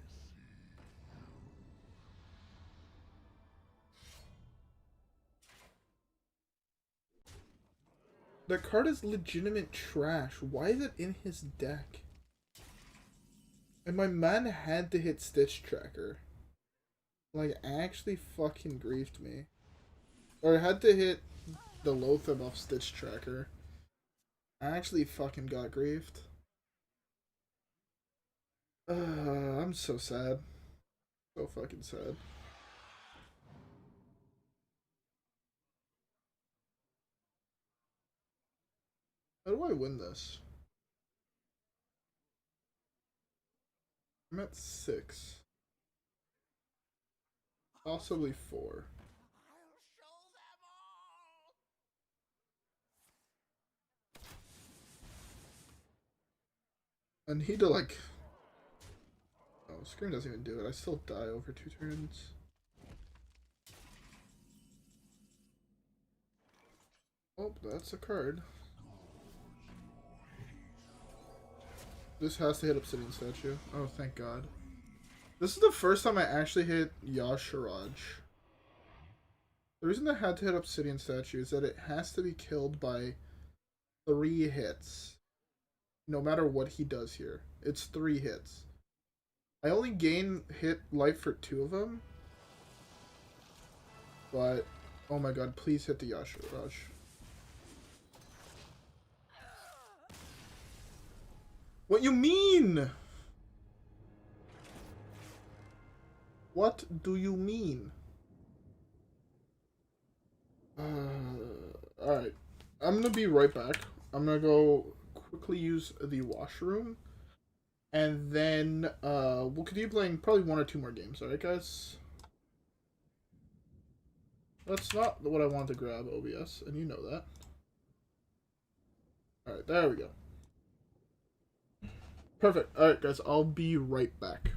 That card is legitimate trash. Why is it in his deck? And my man had to hit Stitch Tracker. Like, actually fucking griefed me. Or I had to hit the Loatheb off Stitch Tracker. I actually fucking got griefed. I'm so sad. So fucking sad. How do I win this? I'm at 6. Possibly 4. I need to like... Oh, Scream doesn't even do it. I still die over 2 turns. Oh, that's a card. This has to hit Obsidian Statue. Oh, thank God. This is the first time I actually hit Yashiraj. The reason I had to hit Obsidian Statue is that it has to be killed by 3 hits. No matter what he does here. It's 3 hits. I only gain hit life for 2 of them. But, oh my god, please hit the Yashiraj. What you mean? What do you mean? Alright. I'm gonna be right back. I'm gonna go quickly use the washroom. And then, we'll continue playing probably 1 or 2 more games. Alright, guys? That's not what I wanted to grab, OBS, and you know that. Alright, there we go. Perfect. Alright, guys, I'll be right back.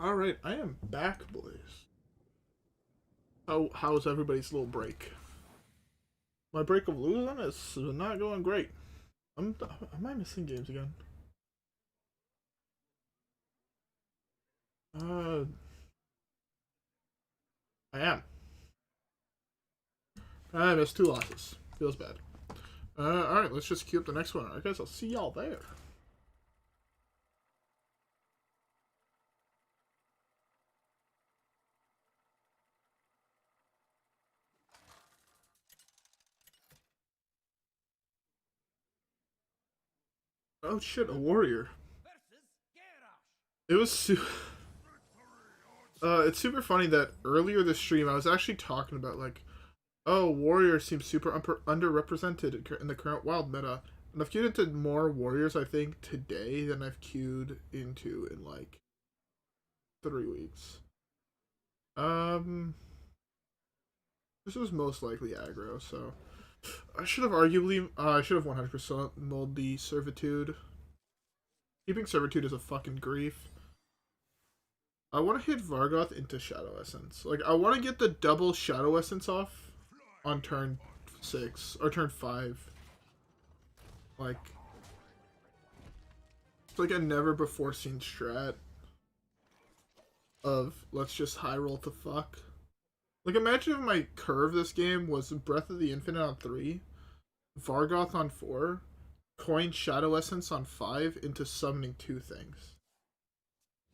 Alright, I am back, boys. How's everybody's little break? My break of losing is not going great. Am I missing games again? Uh, I am. I missed 2 losses. Feels bad. Alright, let's just queue up the next one. Alright, guys, I'll see y'all there. Oh shit, a warrior. It was it's super funny that earlier this stream I was actually talking about like, oh, warriors seem super underrepresented in the current wild meta, and I've queued into more warriors I think today than I've queued into in like 3 weeks. Um, this was most likely aggro, so I should have arguably, I should have 100% mulled the Servitude. Keeping Servitude is a fucking grief. I want to hit Vargoth into Shadow Essence. Like, I want to get the double Shadow Essence off on turn 6 or turn 5. Like, it's like a never before seen strat of let's just high roll to fuck. Like, imagine if my curve this game was Breath of the Infinite on 3, Vargoth on 4, coin Shadow Essence on 5 into summoning 2 things.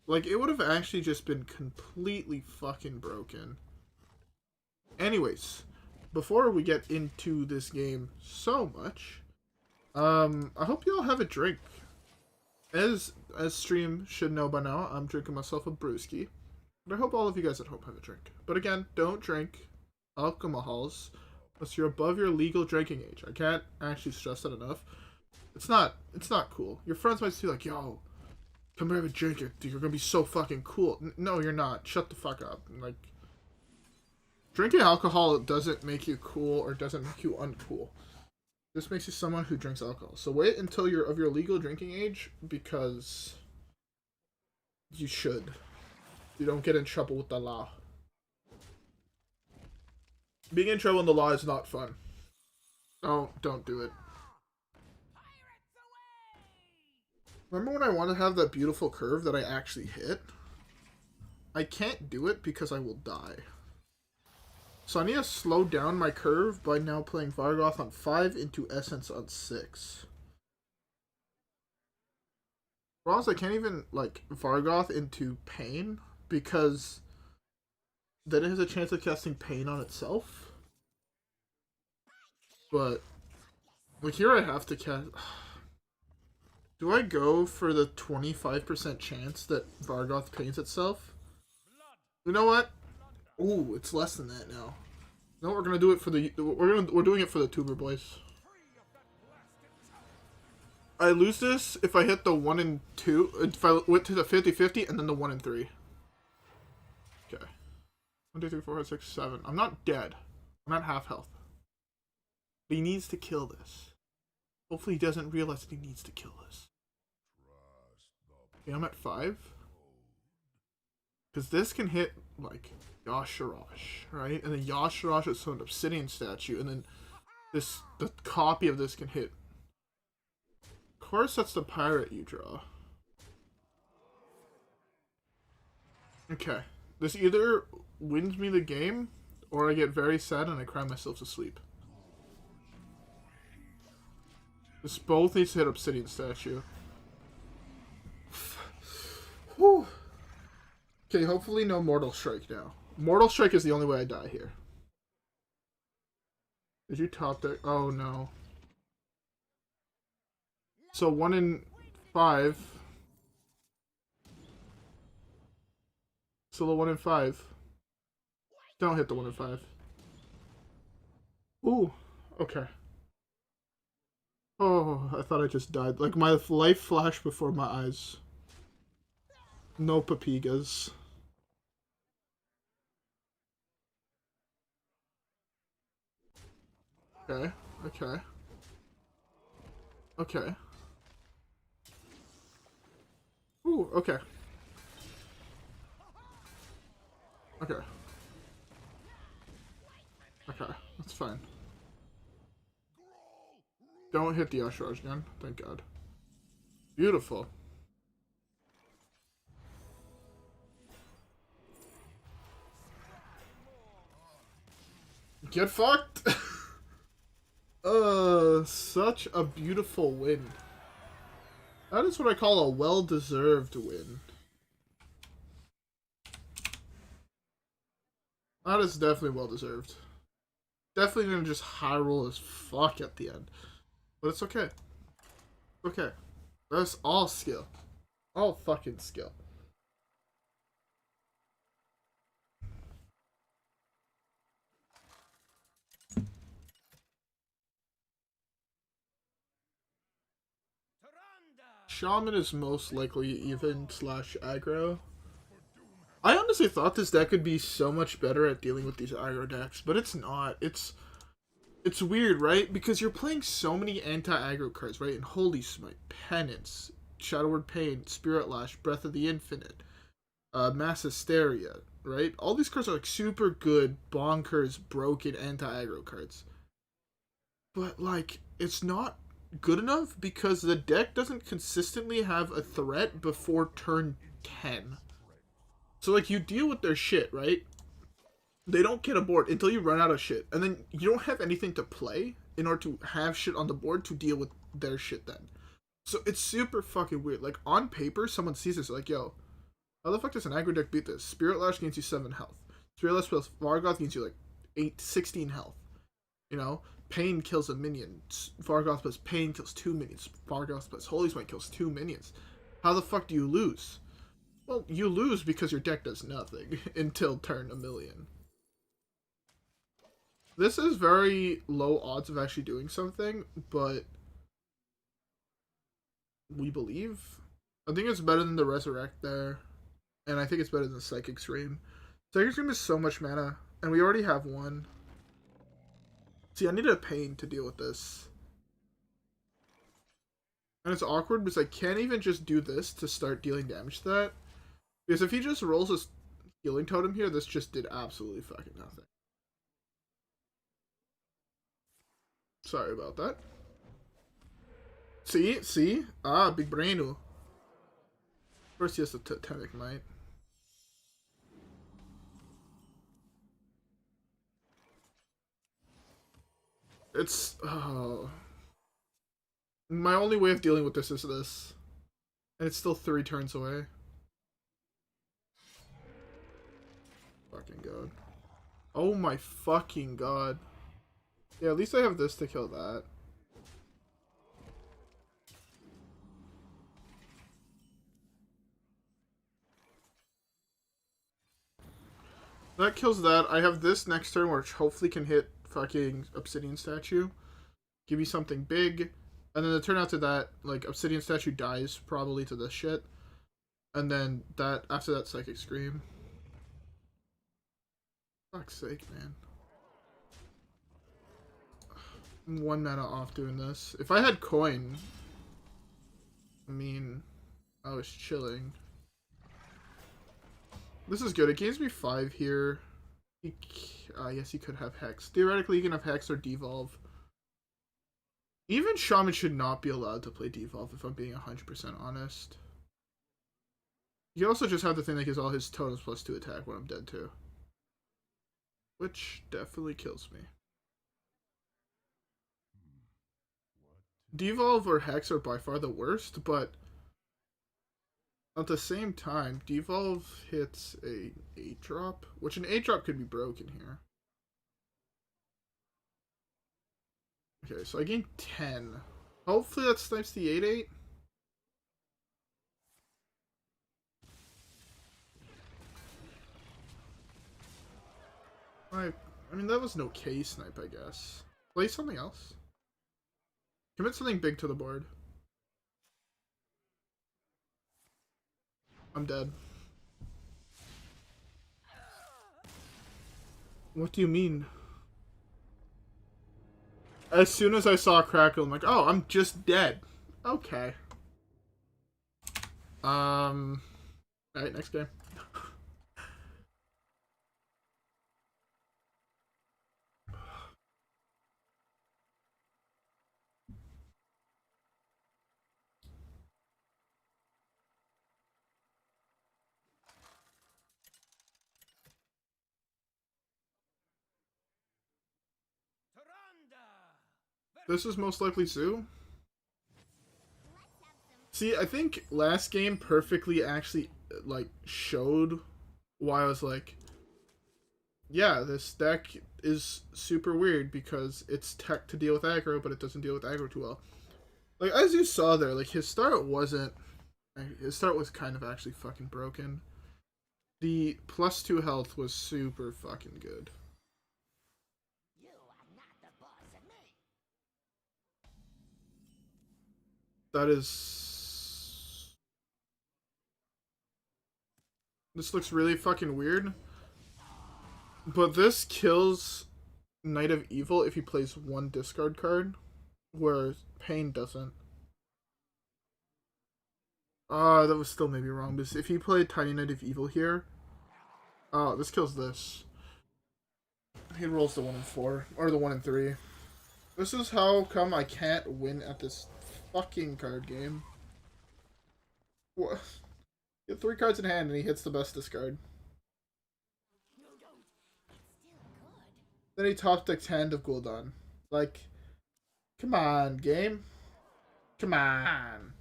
Like, it would have actually just been completely fucking broken. Anyways, before we get into this game so much, I hope you all have a drink. As stream should know by now, I'm drinking myself a brewski. But I hope all of you guys at home have a drink. But again, don't drink alcohols unless you're above your legal drinking age. I can't actually stress that enough. It's not cool. Your friends might be like, yo, come here, have a drink. You're gonna be so fucking cool. No, you're not. Shut the fuck up. Like, drinking alcohol doesn't make you cool or doesn't make you uncool. This makes you someone who drinks alcohol. So wait until you're of your legal drinking age, because you should. You don't get in trouble with the law. Being in trouble in the law is not fun. Don't do it. Remember when I want to have that beautiful curve that I actually hit? I can't do it because I will die. So I need to slow down my curve by now playing Vargoth on 5 into Essence on 6. Whereas I can't even, like, Vargoth into Pain, because then it has a chance of casting Pain on itself. But, like, here I have to cast... Do I go for the 25% chance that Vargoth pains itself? You know what? Ooh, it's less than that now. No, we're gonna do it for the... We're doing it for the tuber boys. I lose this if I hit the 1 and 2. If I went to the 50-50 and then the 1 and 3. Okay. 1, 2, 3, 4, 5, 6, 7. I'm not dead. I'm not half health. But he needs to kill this. Hopefully he doesn't realize that he needs to kill this. Okay, I'm at 5. Because this can hit, like, Y'Sharosh, right? And then Y'Sharosh is an obsidian statue, and then the copy of this can hit. Of course, that's the pirate you draw. Okay. This either wins me the game, or I get very sad and I cry myself to sleep. This both needs to hit obsidian statue. Whew. Okay, hopefully no Mortal Strike now. Mortal Strike is the only way I die here. Did you top deck? Oh no. So 1 in 5. So the 1 in 5. Don't hit the 1 in 5. Ooh, okay. Oh, I thought I just died. Like, my life flashed before my eyes. No papigas. Okay, okay. Okay. Ooh, okay. Okay. Okay, that's fine. Don't hit the Y'Sharosh again, thank God. Beautiful. Get fucked! Such a beautiful win. That is what I call a well-deserved win. That is definitely well-deserved. Definitely gonna just high roll as fuck at the end. But it's okay. Okay. That's all skill. All fucking skill. Shaman is most likely even / aggro. I honestly thought this deck would be so much better at dealing with these aggro decks, but it's not. It's weird, right? Because you're playing so many anti-aggro cards, right? And Holy Smite, Penance, Shadow Word Pain, Spirit Lash, Breath of the Infinite, Mass Hysteria, right? All these cards are like super good, bonkers, broken anti-aggro cards. But like, it's not good enough because the deck doesn't consistently have a threat before turn 10. So like, you deal with their shit, right? They don't get a board until you run out of shit, and then you don't have anything to play in order to have shit on the board to deal with their shit then. So it's super fucking weird. Like, on paper, someone sees this, like, yo, how the fuck does an aggro deck beat this? Spirit Lash gains you 7 health. Spirit Lash plus Vargoth gains you, like, 16 health. You know? Pain kills a minion. Vargoth plus Pain kills 2 minions. Vargoth plus Holy Smite kills 2 minions. How the fuck do you lose? Well, you lose because your deck does nothing until turn a million. This is very low odds of actually doing something, but we believe. I think it's better than the Resurrect there, and I think it's better than Psychic Scream. Psychic Scream is so much mana, and we already have one. See, I needed a Pain to deal with this. And it's awkward because I can't even just do this to start dealing damage to that. Because if he just rolls his Healing Totem here, this just did absolutely fucking nothing. Sorry about that. See? Ah, big brainu. First he has the Totemic Might. It's... Oh. My only way of dealing with this is this. And it's still 3 turns away. Fucking god. Oh my fucking god. Yeah, at least I have this to kill that. That kills that. I have this next turn, which hopefully can hit fucking Obsidian Statue. Give you something big. And then the turn after that, like, Obsidian Statue dies probably to this shit. And then that, after that, Psychic Scream. Fuck's sake, man. 1 mana off doing this. If I had coin, I mean, I was chilling. This is good. It gives me 5 here. Yes, he could have Hex. Theoretically, you can have Hex or Devolve. Even Shaman should not be allowed to play Devolve, if I'm being 100% honest. You also just have the thing that gives all his totems +2 attack when I'm dead too. Which definitely kills me. Devolve or Hex are by far the worst, but at the same time, Devolve hits a 8-drop, which an 8-drop could be broken here. Okay, so I gained 10. Hopefully that snipes the 8/8. I mean, that was an okay snipe, I guess. Play something else. Commit something big to the board. I'm dead. What do you mean? As soon as I saw Crackle, I'm like, oh, I'm just dead. Okay. Alright, next game. This is most likely Zoo. See, I think last game perfectly actually, like, showed why I was like, yeah, this deck is super weird because it's tech to deal with aggro, but it doesn't deal with aggro too well. Like, as you saw there, like, his start wasn't... His start was kind of actually fucking broken. The +2 health was super fucking good. You are not the boss of me. That is... This looks really fucking weird. But this kills Knight of Evil if he plays one discard card, whereas Pain doesn't. That was still maybe wrong, because if he played Tiny Knight of Evil here, this kills this. He rolls the 1 and 4, or the 1 and 3. This is how come I can't win at this fucking card game. What? You have 3 cards in hand and he hits the best discard. No, don't. It's still good. Then he top decks Hand of Gul'dan. Like, come on, game. Come on.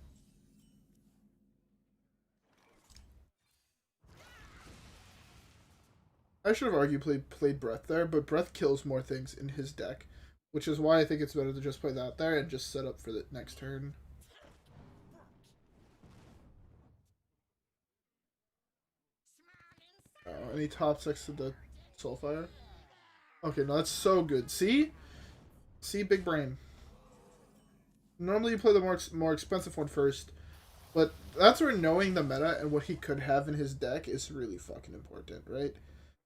I should have arguably played Breath there, but Breath kills more things in his deck, which is why I think it's better to just play that there and just set up for the next turn. Oh, and he top decks to the Soulfire. Okay, no, that's so good. See? See, big brain. Normally you play the more expensive one first, but that's where knowing the meta and what he could have in his deck is really fucking important, right?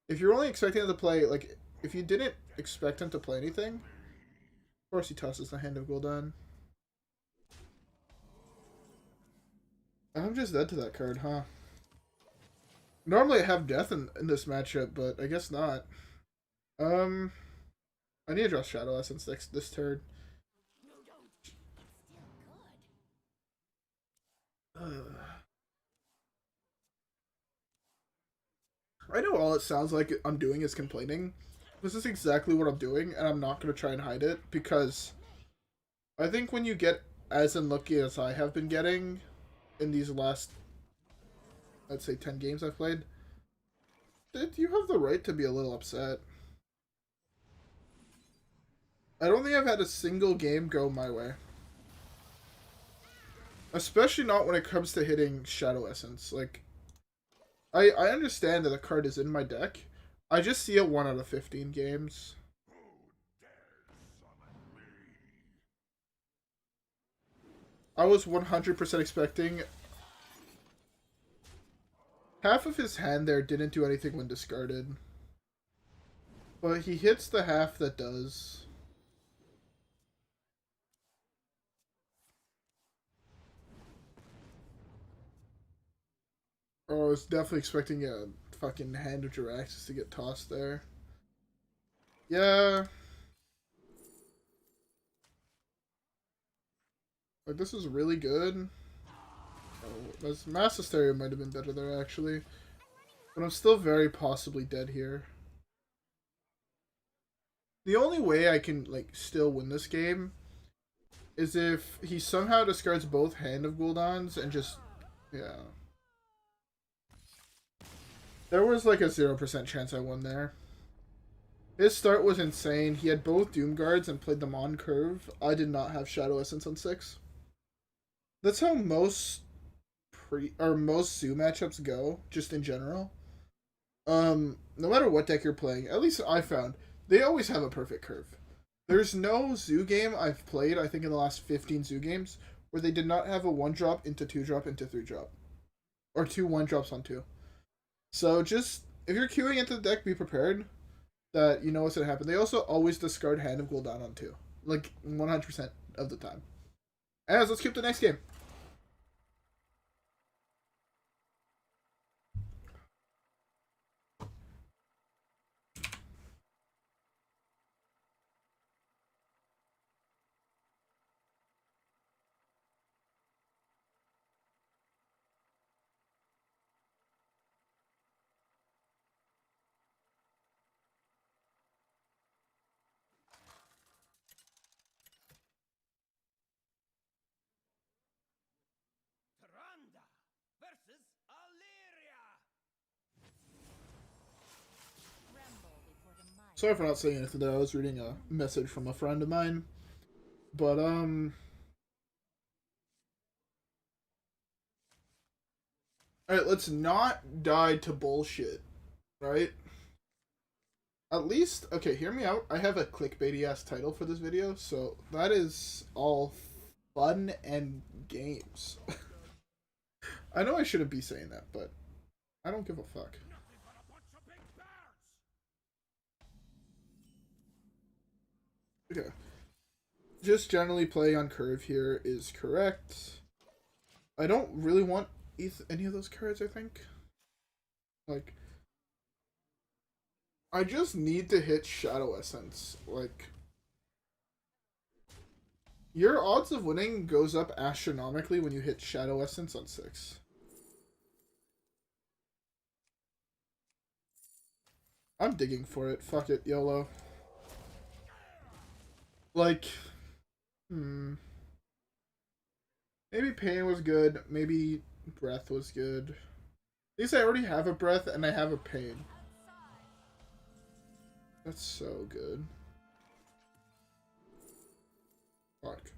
If you're only expecting him to play, like, if you didn't expect him to play anything, of course he tosses the Hand of Gul'dan. I'm just dead to that card, huh? Normally I have death in this matchup, but I guess not. I need to draw Shadow Essence this turn. No, don't. It's still good. I know all it sounds like I'm doing is complaining. This is exactly what I'm doing, and I'm not going to try and hide it, because I think when you get as unlucky as I have been getting in these last, let's say, 10 games I've played, you have the right to be a little upset. I don't think I've had a single game go my way. Especially not when it comes to hitting Shadow Essence. Like, I understand that the card is in my deck. I just see it 1 out of 15 games. I was 100% expecting... Half of his hand there didn't do anything when discarded. But he hits the half that does. Oh, I was definitely expecting a fucking Hand of Jiraxis to get tossed there. Yeah. Like, this is really good. Oh, Mass Hysteria might have been better there, actually. But I'm still very possibly dead here. The only way I can, like, still win this game is if he somehow discards both Hand of Gul'dans and just... Yeah. There was, like, a 0% chance I won there. His start was insane. He had both Doom Guards and played them on curve. I did not have Shadow Essence on 6. That's how most most Zoo matchups go, just in general. No matter what deck you're playing, at least I found, they always have a perfect curve. There's no Zoo game I've played, I think in the last 15 Zoo games, where they did not have a 1-drop into 2-drop into 3-drop. Or 2 1-drops on 2. So just, if you're queuing into the deck, be prepared that you know what's going to happen. They also always discard Hand of Gul'dan on 2. Like, 100% of the time. As let's keep the next game. Tyrande versus Alleria. Tremble before the might. Sorry for not saying anything there. I was reading a message from a friend of mine. But, alright, let's not die to bullshit. Right? At least, okay, hear me out. I have a clickbaity ass title for this video, so that is all fun and games. I know I shouldn't be saying that, but I don't give a fuck. Nothing but a bunch of big birds. Okay. Just generally playing on curve here is correct. I don't really want any of those cards, I think. Like, I just need to hit Shadow Essence. Like, your odds of winning goes up astronomically when you hit Shadow Essence on 6. I'm digging for it. Fuck it, YOLO. Like, maybe Pain was good. Maybe Breath was good. At least I already have a Breath and I have a Pain. That's so good. Fuck.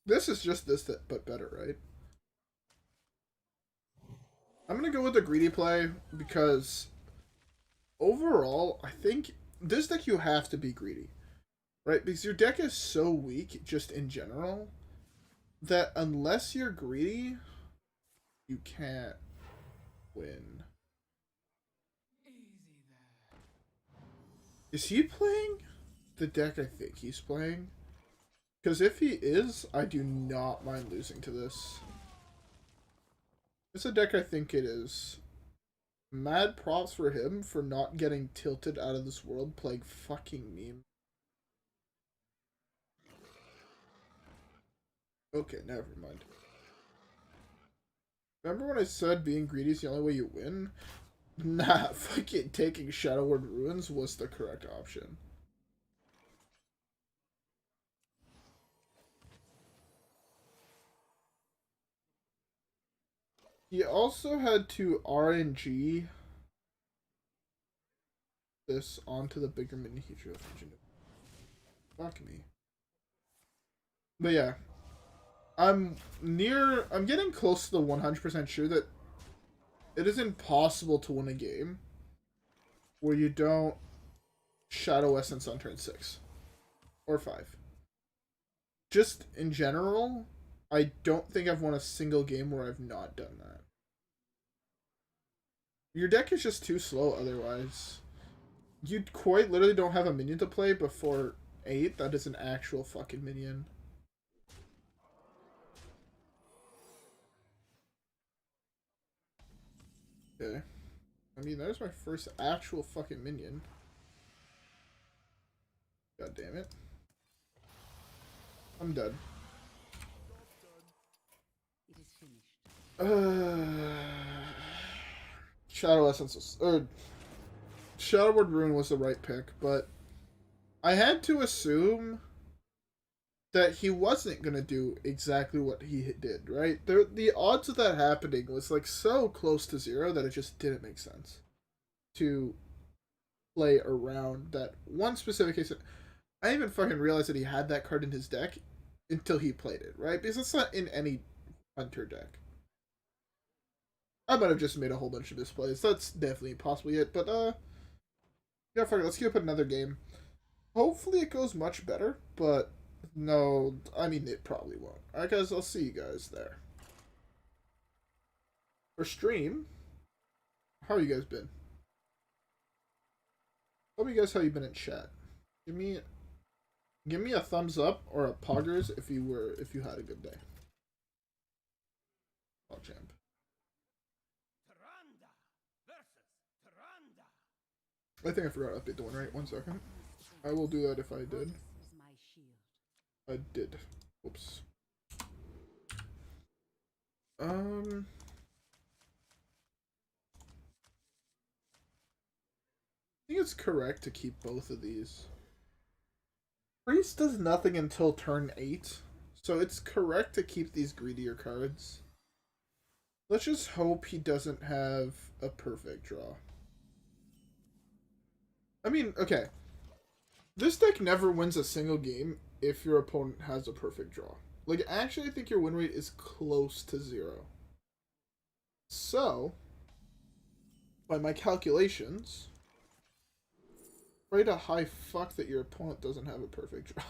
This is just this, but better, right? I'm gonna go with the greedy play because overall, I think this deck you have to be greedy, right? Because your deck is so weak, just in general, that unless you're greedy, you can't win. Is he playing the deck I think he's playing? Because if he is, I do not mind losing to this. It's a deck I think it is. Mad props for him for not getting tilted out of this world playing fucking meme. Okay, never mind. Remember when I said being greedy is the only way you win? Nah, fucking taking Shadowward Ruins was the correct option. He also had to RNG this onto the bigger mini Hydro engine. Fuck me. But yeah. I'm getting close to the 100% sure that it is impossible to win a game where you don't Shadow Essence on turn 6 or 5. Just in general, I don't think I've won a single game where I've not done that. Your deck is just too slow otherwise. You quite literally don't have a minion to play before 8 that is an actual fucking minion. Okay. I mean, that was my first actual fucking minion. God damn it. I'm dead. It is finished. Shadow Essence was, or Shadowward Rune was the right pick, but I had to assume that he wasn't gonna do exactly what he did, right? The odds of that happening was like so close to 0 that it just didn't make sense to play around that one specific case. I didn't even fucking realize that he had that card in his deck until he played it, right? Because it's not in any Hunter deck. I might have just made a whole bunch of misplays. That's definitely possibly it. But, yeah, fuck it. Let's keep up another game. Hopefully it goes much better. But, no, I mean, it probably won't. Alright, guys, I'll see you guys there. For stream, how you guys been? Tell me guys how you've been in chat. Give me a thumbs up or a poggers if you had a good day. Oh, champ. Tyrande versus Tyrande. I think I forgot to update the one, right? 1 second. I will do that if I did. Is my shield. I did. Oops. I think it's correct to keep both of these. Priest does nothing until turn 8, so it's correct to keep these greedier cards. Let's just hope he doesn't have a perfect draw. I mean, okay. This deck never wins a single game if your opponent has a perfect draw. Like, actually, I think your win rate is close to 0. So, by my calculations, pray to high fuck that your opponent doesn't have a perfect draw.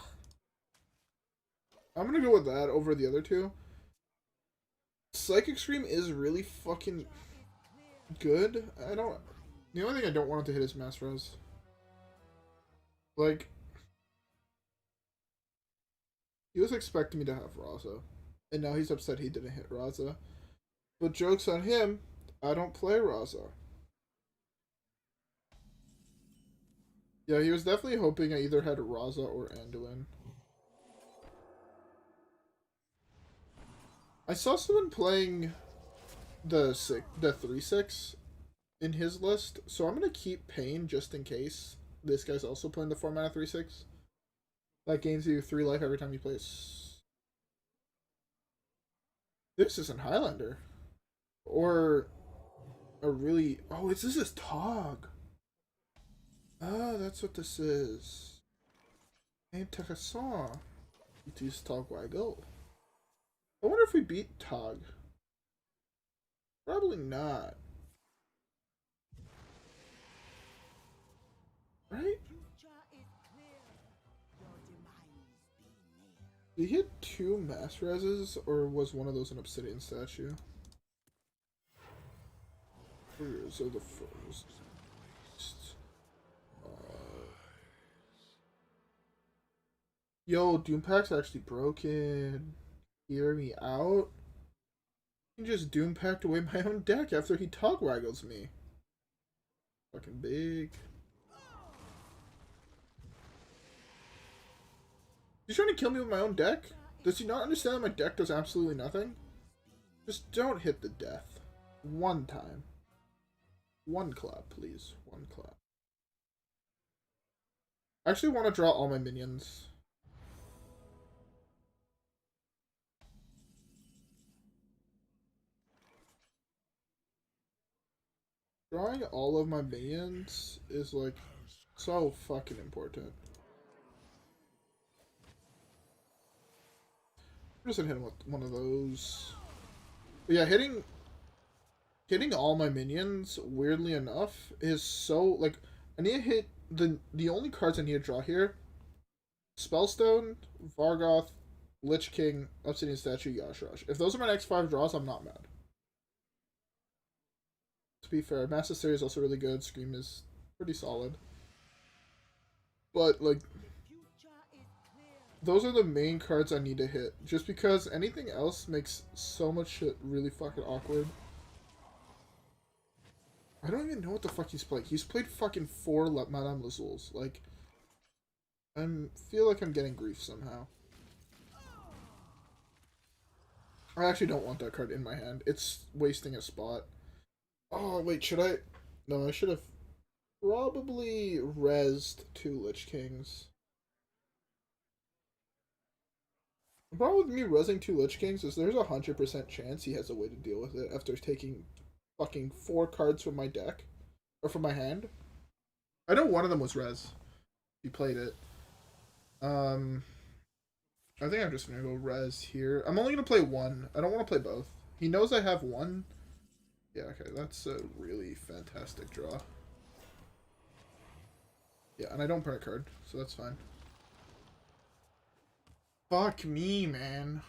I'm gonna go with that over the other two. Psychic Scream is really fucking good. I don't. The only thing I don't want him to hit is Mass Res. Like, he was expecting me to have Raza, and now he's upset he didn't hit Raza. But joke's on him, I don't play Raza. Yeah, he was definitely hoping I either had Raza or Anduin. I saw someone playing the 3/6 in his list, so I'm gonna keep Pain just in case this guy's also playing the 4-mana 3/6. That gains you 3 life every time you play. This isn't Highlander. Or a really... Oh, this is Tog. Ah, that's what this is. Intéressant. It is Tog Waggle. I wonder if we beat Tog. Probably not. Right? Did he hit 2 Mass Reses, or was one of those an Obsidian statue? Warriors of the First. Yo, Doom Pack's actually broken. Hear me out. You can just Doom Packed away my own deck after he Tog Waggles me. Fucking big. He's trying to kill me with my own deck? Does he not understand that my deck does absolutely nothing? Just don't hit the death. One time. One clap, please. One clap. I actually want to draw all my minions. Drawing all of my minions is like so fucking important. I'm just gonna hit him with one of those. But yeah, hitting all my minions, weirdly enough, is so like I need to hit the only cards I need to draw here. Spellstone, Vargoth, Lich King, Obsidian Statue, Yashrash. If those are my next 5 draws, I'm not mad. To be fair, Master Series is also really good. Scream is pretty solid. But, like, those are the main cards I need to hit. Just because anything else makes so much shit really fucking awkward. I don't even know what the fuck he's played. He's played fucking 4 Madame Lazuls. Like, I feel like I'm getting grief somehow. I actually don't want that card in my hand. It's wasting a spot. Oh, wait, should I? No, I should have probably rezzed 2 Lich Kings. The problem with me rezzing 2 Lich Kings is there's a 100% chance he has a way to deal with it after taking fucking 4 cards from my deck. Or from my hand. I know one of them was res. He played it. I think I'm just gonna go res here. I'm only gonna play 1. I don't want to play both. He knows I have 1. Yeah, okay, that's a really fantastic draw. Yeah, and I don't print a card, so that's fine. Fuck me, man.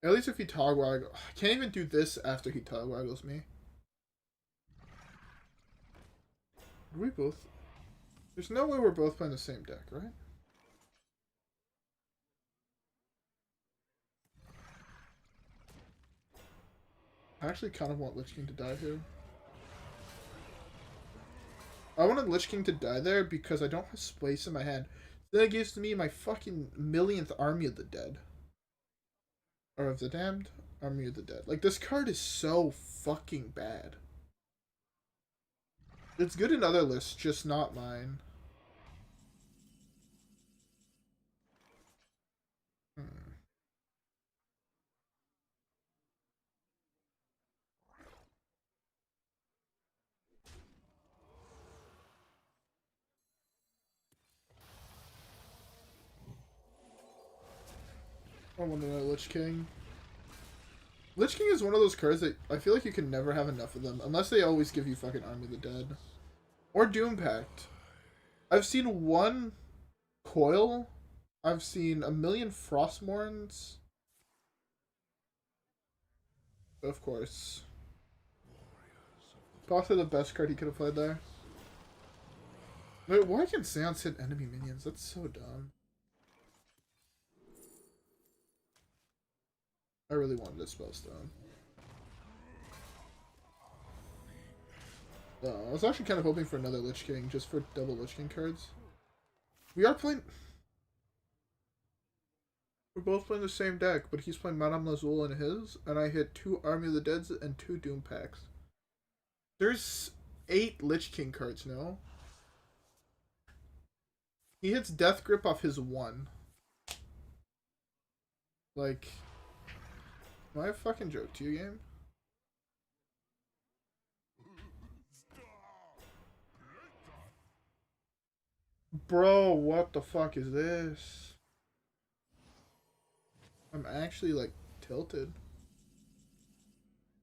At least if he Togwaggle... I can't even do this after he Togwaggles me. Are we both... There's no way we're both playing the same deck, right? I actually kind of want Lich King to die here. I wanted Lich King to die there because I don't have space in my hand. Then it gives to me my fucking millionth Army of the Dead. Or of the Damned? Army of the Dead. Like, this card is so fucking bad. It's good in other lists, just not mine. I want to know Lich King. Lich King is one of those cards that I feel like you can never have enough of them, unless they always give you fucking Army of the Dead. Or Doom Pact. I've seen 1 Coil. I've seen a million Frostmournes. Of course. Possibly the best card he could have played there. Wait, why can Seance hit enemy minions? That's so dumb. I really wanted a Spellstone. I was actually kind of hoping for another Lich King, just for double Lich King cards. We are playing... We're both playing the same deck, but he's playing Madame Lazul in his, and I hit 2 Army of the Deads and 2 Doom Packs. There's 8 Lich King cards now. He hits Death Grip off his 1. Like... Am I a fucking joke to you, game? Bro, what the fuck is this? I'm actually, like, tilted.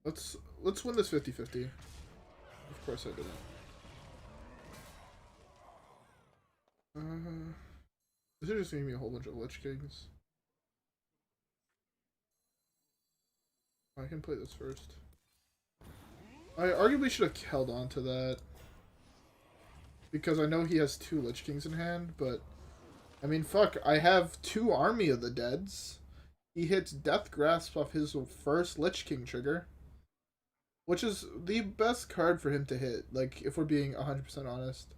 Let's win this 50-50. Of course I didn't. This is just giving me a whole bunch of Lich Kings. I can play this first. I arguably should have held on to that. Because I know he has 2 Lich Kings in hand, but... I mean, fuck, I have 2 Army of the Deads. He hits Death Grasp off his first Lich King trigger. Which is the best card for him to hit, like, if we're being 100% honest.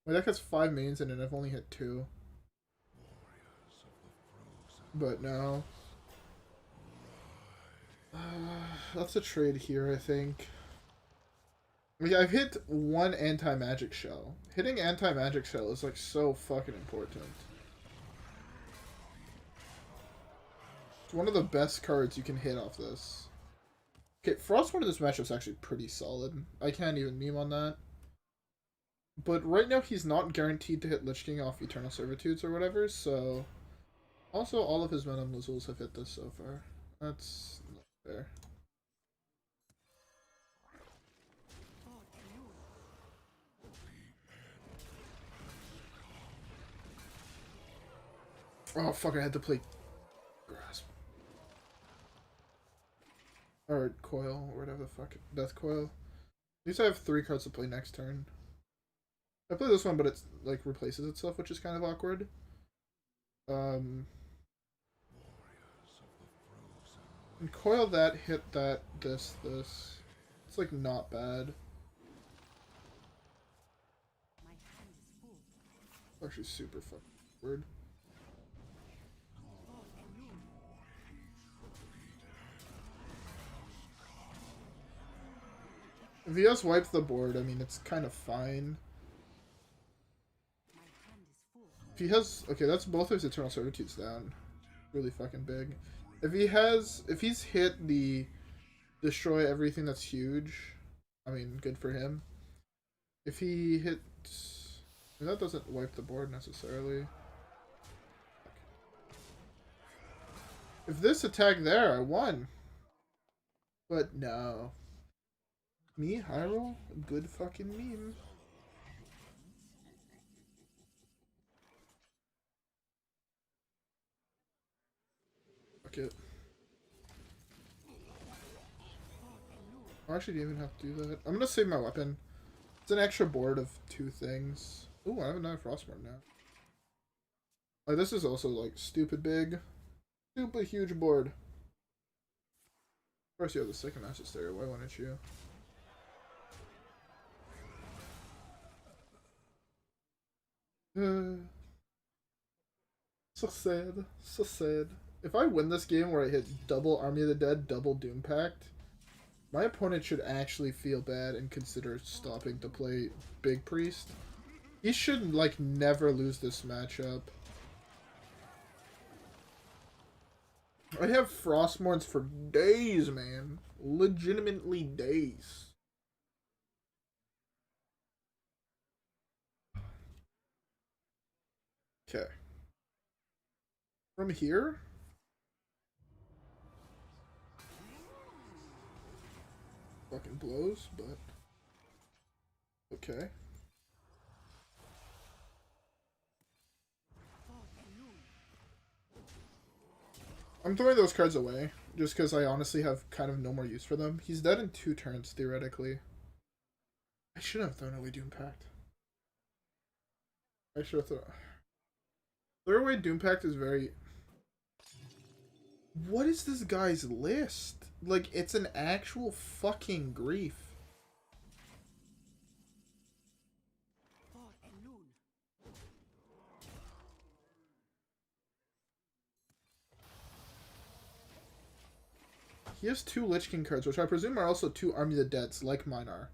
My deck has 5 minions in it and I've only hit 2. But no. That's a trade here, I think. Yeah, I've hit 1 anti-magic shell. Hitting anti-magic shell is like so fucking important. It's one of the best cards you can hit off this. Okay, Frostborn in this matchup is actually pretty solid. I can't even meme on that. But right now he's not guaranteed to hit Lich King off Eternal Servitudes or whatever, so... Also, all of his Madame Lazuls have hit this so far. That's not fair. Oh fuck, I had to play Grasp. Or Coil, or whatever the fuck. Death Coil. At least I have 3 cards to play next turn. I play this one, but it's like replaces itself, which is kind of awkward. And Coil that, hit that, this. It's like not bad. Actually super fucking weird. If he has wiped the board, I mean, it's kind of fine. If he has... Okay, that's both of his Eternal Servitudes down. Really fucking big. If he's hit the destroy everything that's huge, I mean, good for him. If he hits... I mean, that doesn't wipe the board necessarily. If this attack there, I won. But no. Me, Hyrule? Good fucking meme. Fuck it. I actually didn't even have to do that. I'm gonna save my weapon. It's an extra board of 2 things. Ooh, I have another Frostborn now. Like, this is also, like, stupid big. Stupid huge board. Of course you have the second Master Stereo, why wouldn't you? So sad. So sad. If I win this game where I hit double Army of the Dead, double Doom Pact, my opponent should actually feel bad and consider stopping to play Big Priest. He should, like, never lose this matchup. I have Frostmournes for days, man. Legitimately days. Okay. From here? Fucking blows, but... Okay. I'm throwing those cards away. just because I honestly have kind of no more use for them. He's dead in 2 turns, theoretically. I should have thrown away Doom Pact. I should have thrown... Throw away Doom Pact is very... What is this guy's list? Like, it's an actual fucking grief. He has 2 Lich King cards, which I presume are also 2 Army of the Deads, like mine are.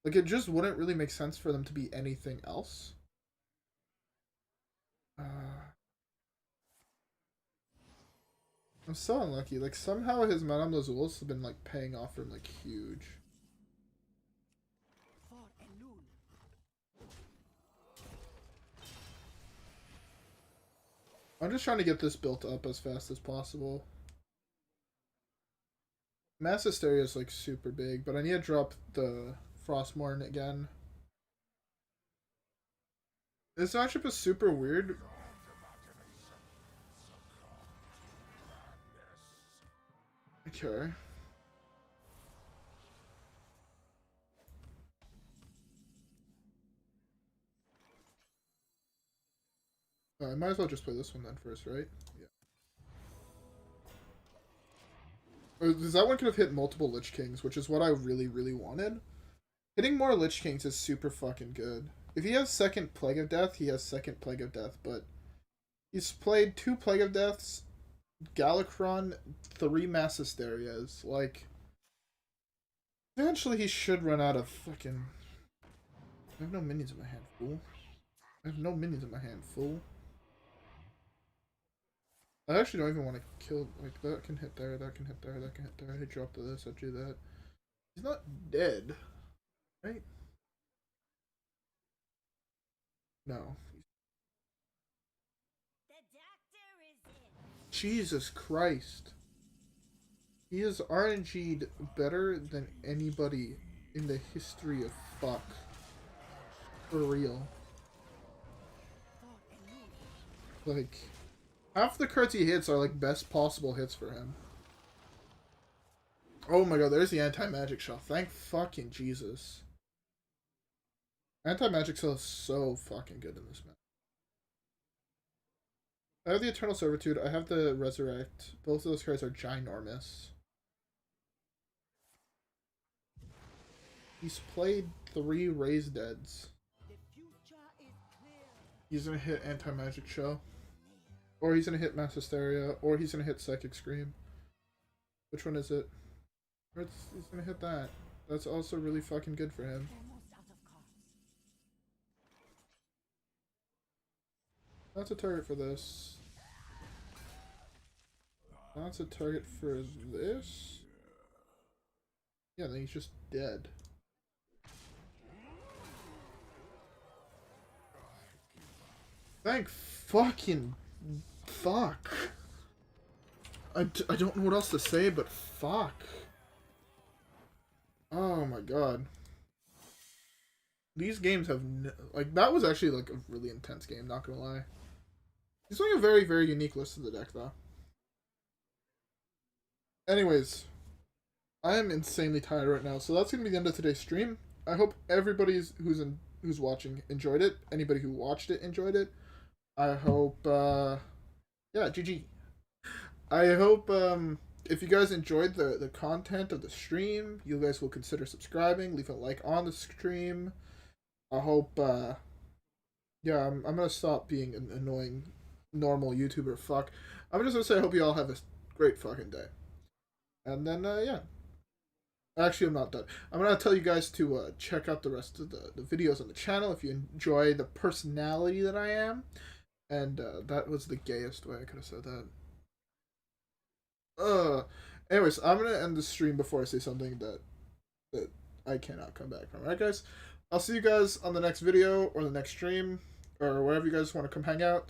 Like, it just wouldn't really make sense for them to be anything else. I'm so unlucky. Like, somehow his Madame Lazulus has been, like, paying off for him, like, huge. I'm just trying to get this built up as fast as possible. Mass Hysteria is, like, super big, but I need to drop the Frostmourne again. This matchup is super weird. Okay. I might as well just play this one then first, right? Yeah. Because that one could have hit multiple Lich Kings, which is what I really, really wanted. Hitting more Lich Kings is super fucking good. If he has second Plague of Death, he has second Plague of Death, but he's played 2 Plague of Deaths, Galakrond, 3 Mass Hysterias. Like, eventually he should run out of fucking... I have no minions in my hand, fool. I have no minions in my hand, fool. I actually don't even want to kill, like, that can hit there, that can hit there, that can hit there. I dropped this, I do that. He's not dead, right? No. The doctor is in. Jesus Christ. He is RNG'd better than anybody in the history of fuck. For real. Like, half the cards he hits are like best possible hits for him. Oh my god, there's the anti-magic shot. Thank fucking Jesus. Anti-magic shot is so fucking good in this match. I have the Eternal Servitude, I have the Resurrect. Both of those cards are ginormous. He's played 3 Raised Deads. He's gonna hit Anti-Magic Show. Or he's gonna hit Mass Hysteria. Or he's gonna hit Psychic Scream. Which one is it? He's gonna hit that. That's also really fucking good for him. That's a target for this. That's a target for this. Yeah, then he's just dead. Thank fucking fuck. I don't know what else to say, but fuck. Oh my god. These games have like, that was actually like a really intense game, not gonna lie. He's doing a very, very unique list of the deck though. Anyways, I am insanely tired right now, so that's gonna be the end of today's stream. I hope everybody who's watching enjoyed it. Anybody who watched it enjoyed it. I hope yeah, GG. I hope if you guys enjoyed the content of the stream, you guys will consider subscribing, leave a like on the stream. I hope yeah, I'm gonna stop being an annoying normal YouTuber fuck. I'm just gonna say I hope you all have a great fucking day. And then yeah. Actually, I'm not done. I'm gonna tell you guys to check out the rest of the videos on the channel if you enjoy the personality that I am. And that was the gayest way I could have said that. Anyways, I'm gonna end the stream before I say something that I cannot come back from. Alright, guys? I'll see you guys on the next video or the next stream or wherever you guys want to come hang out.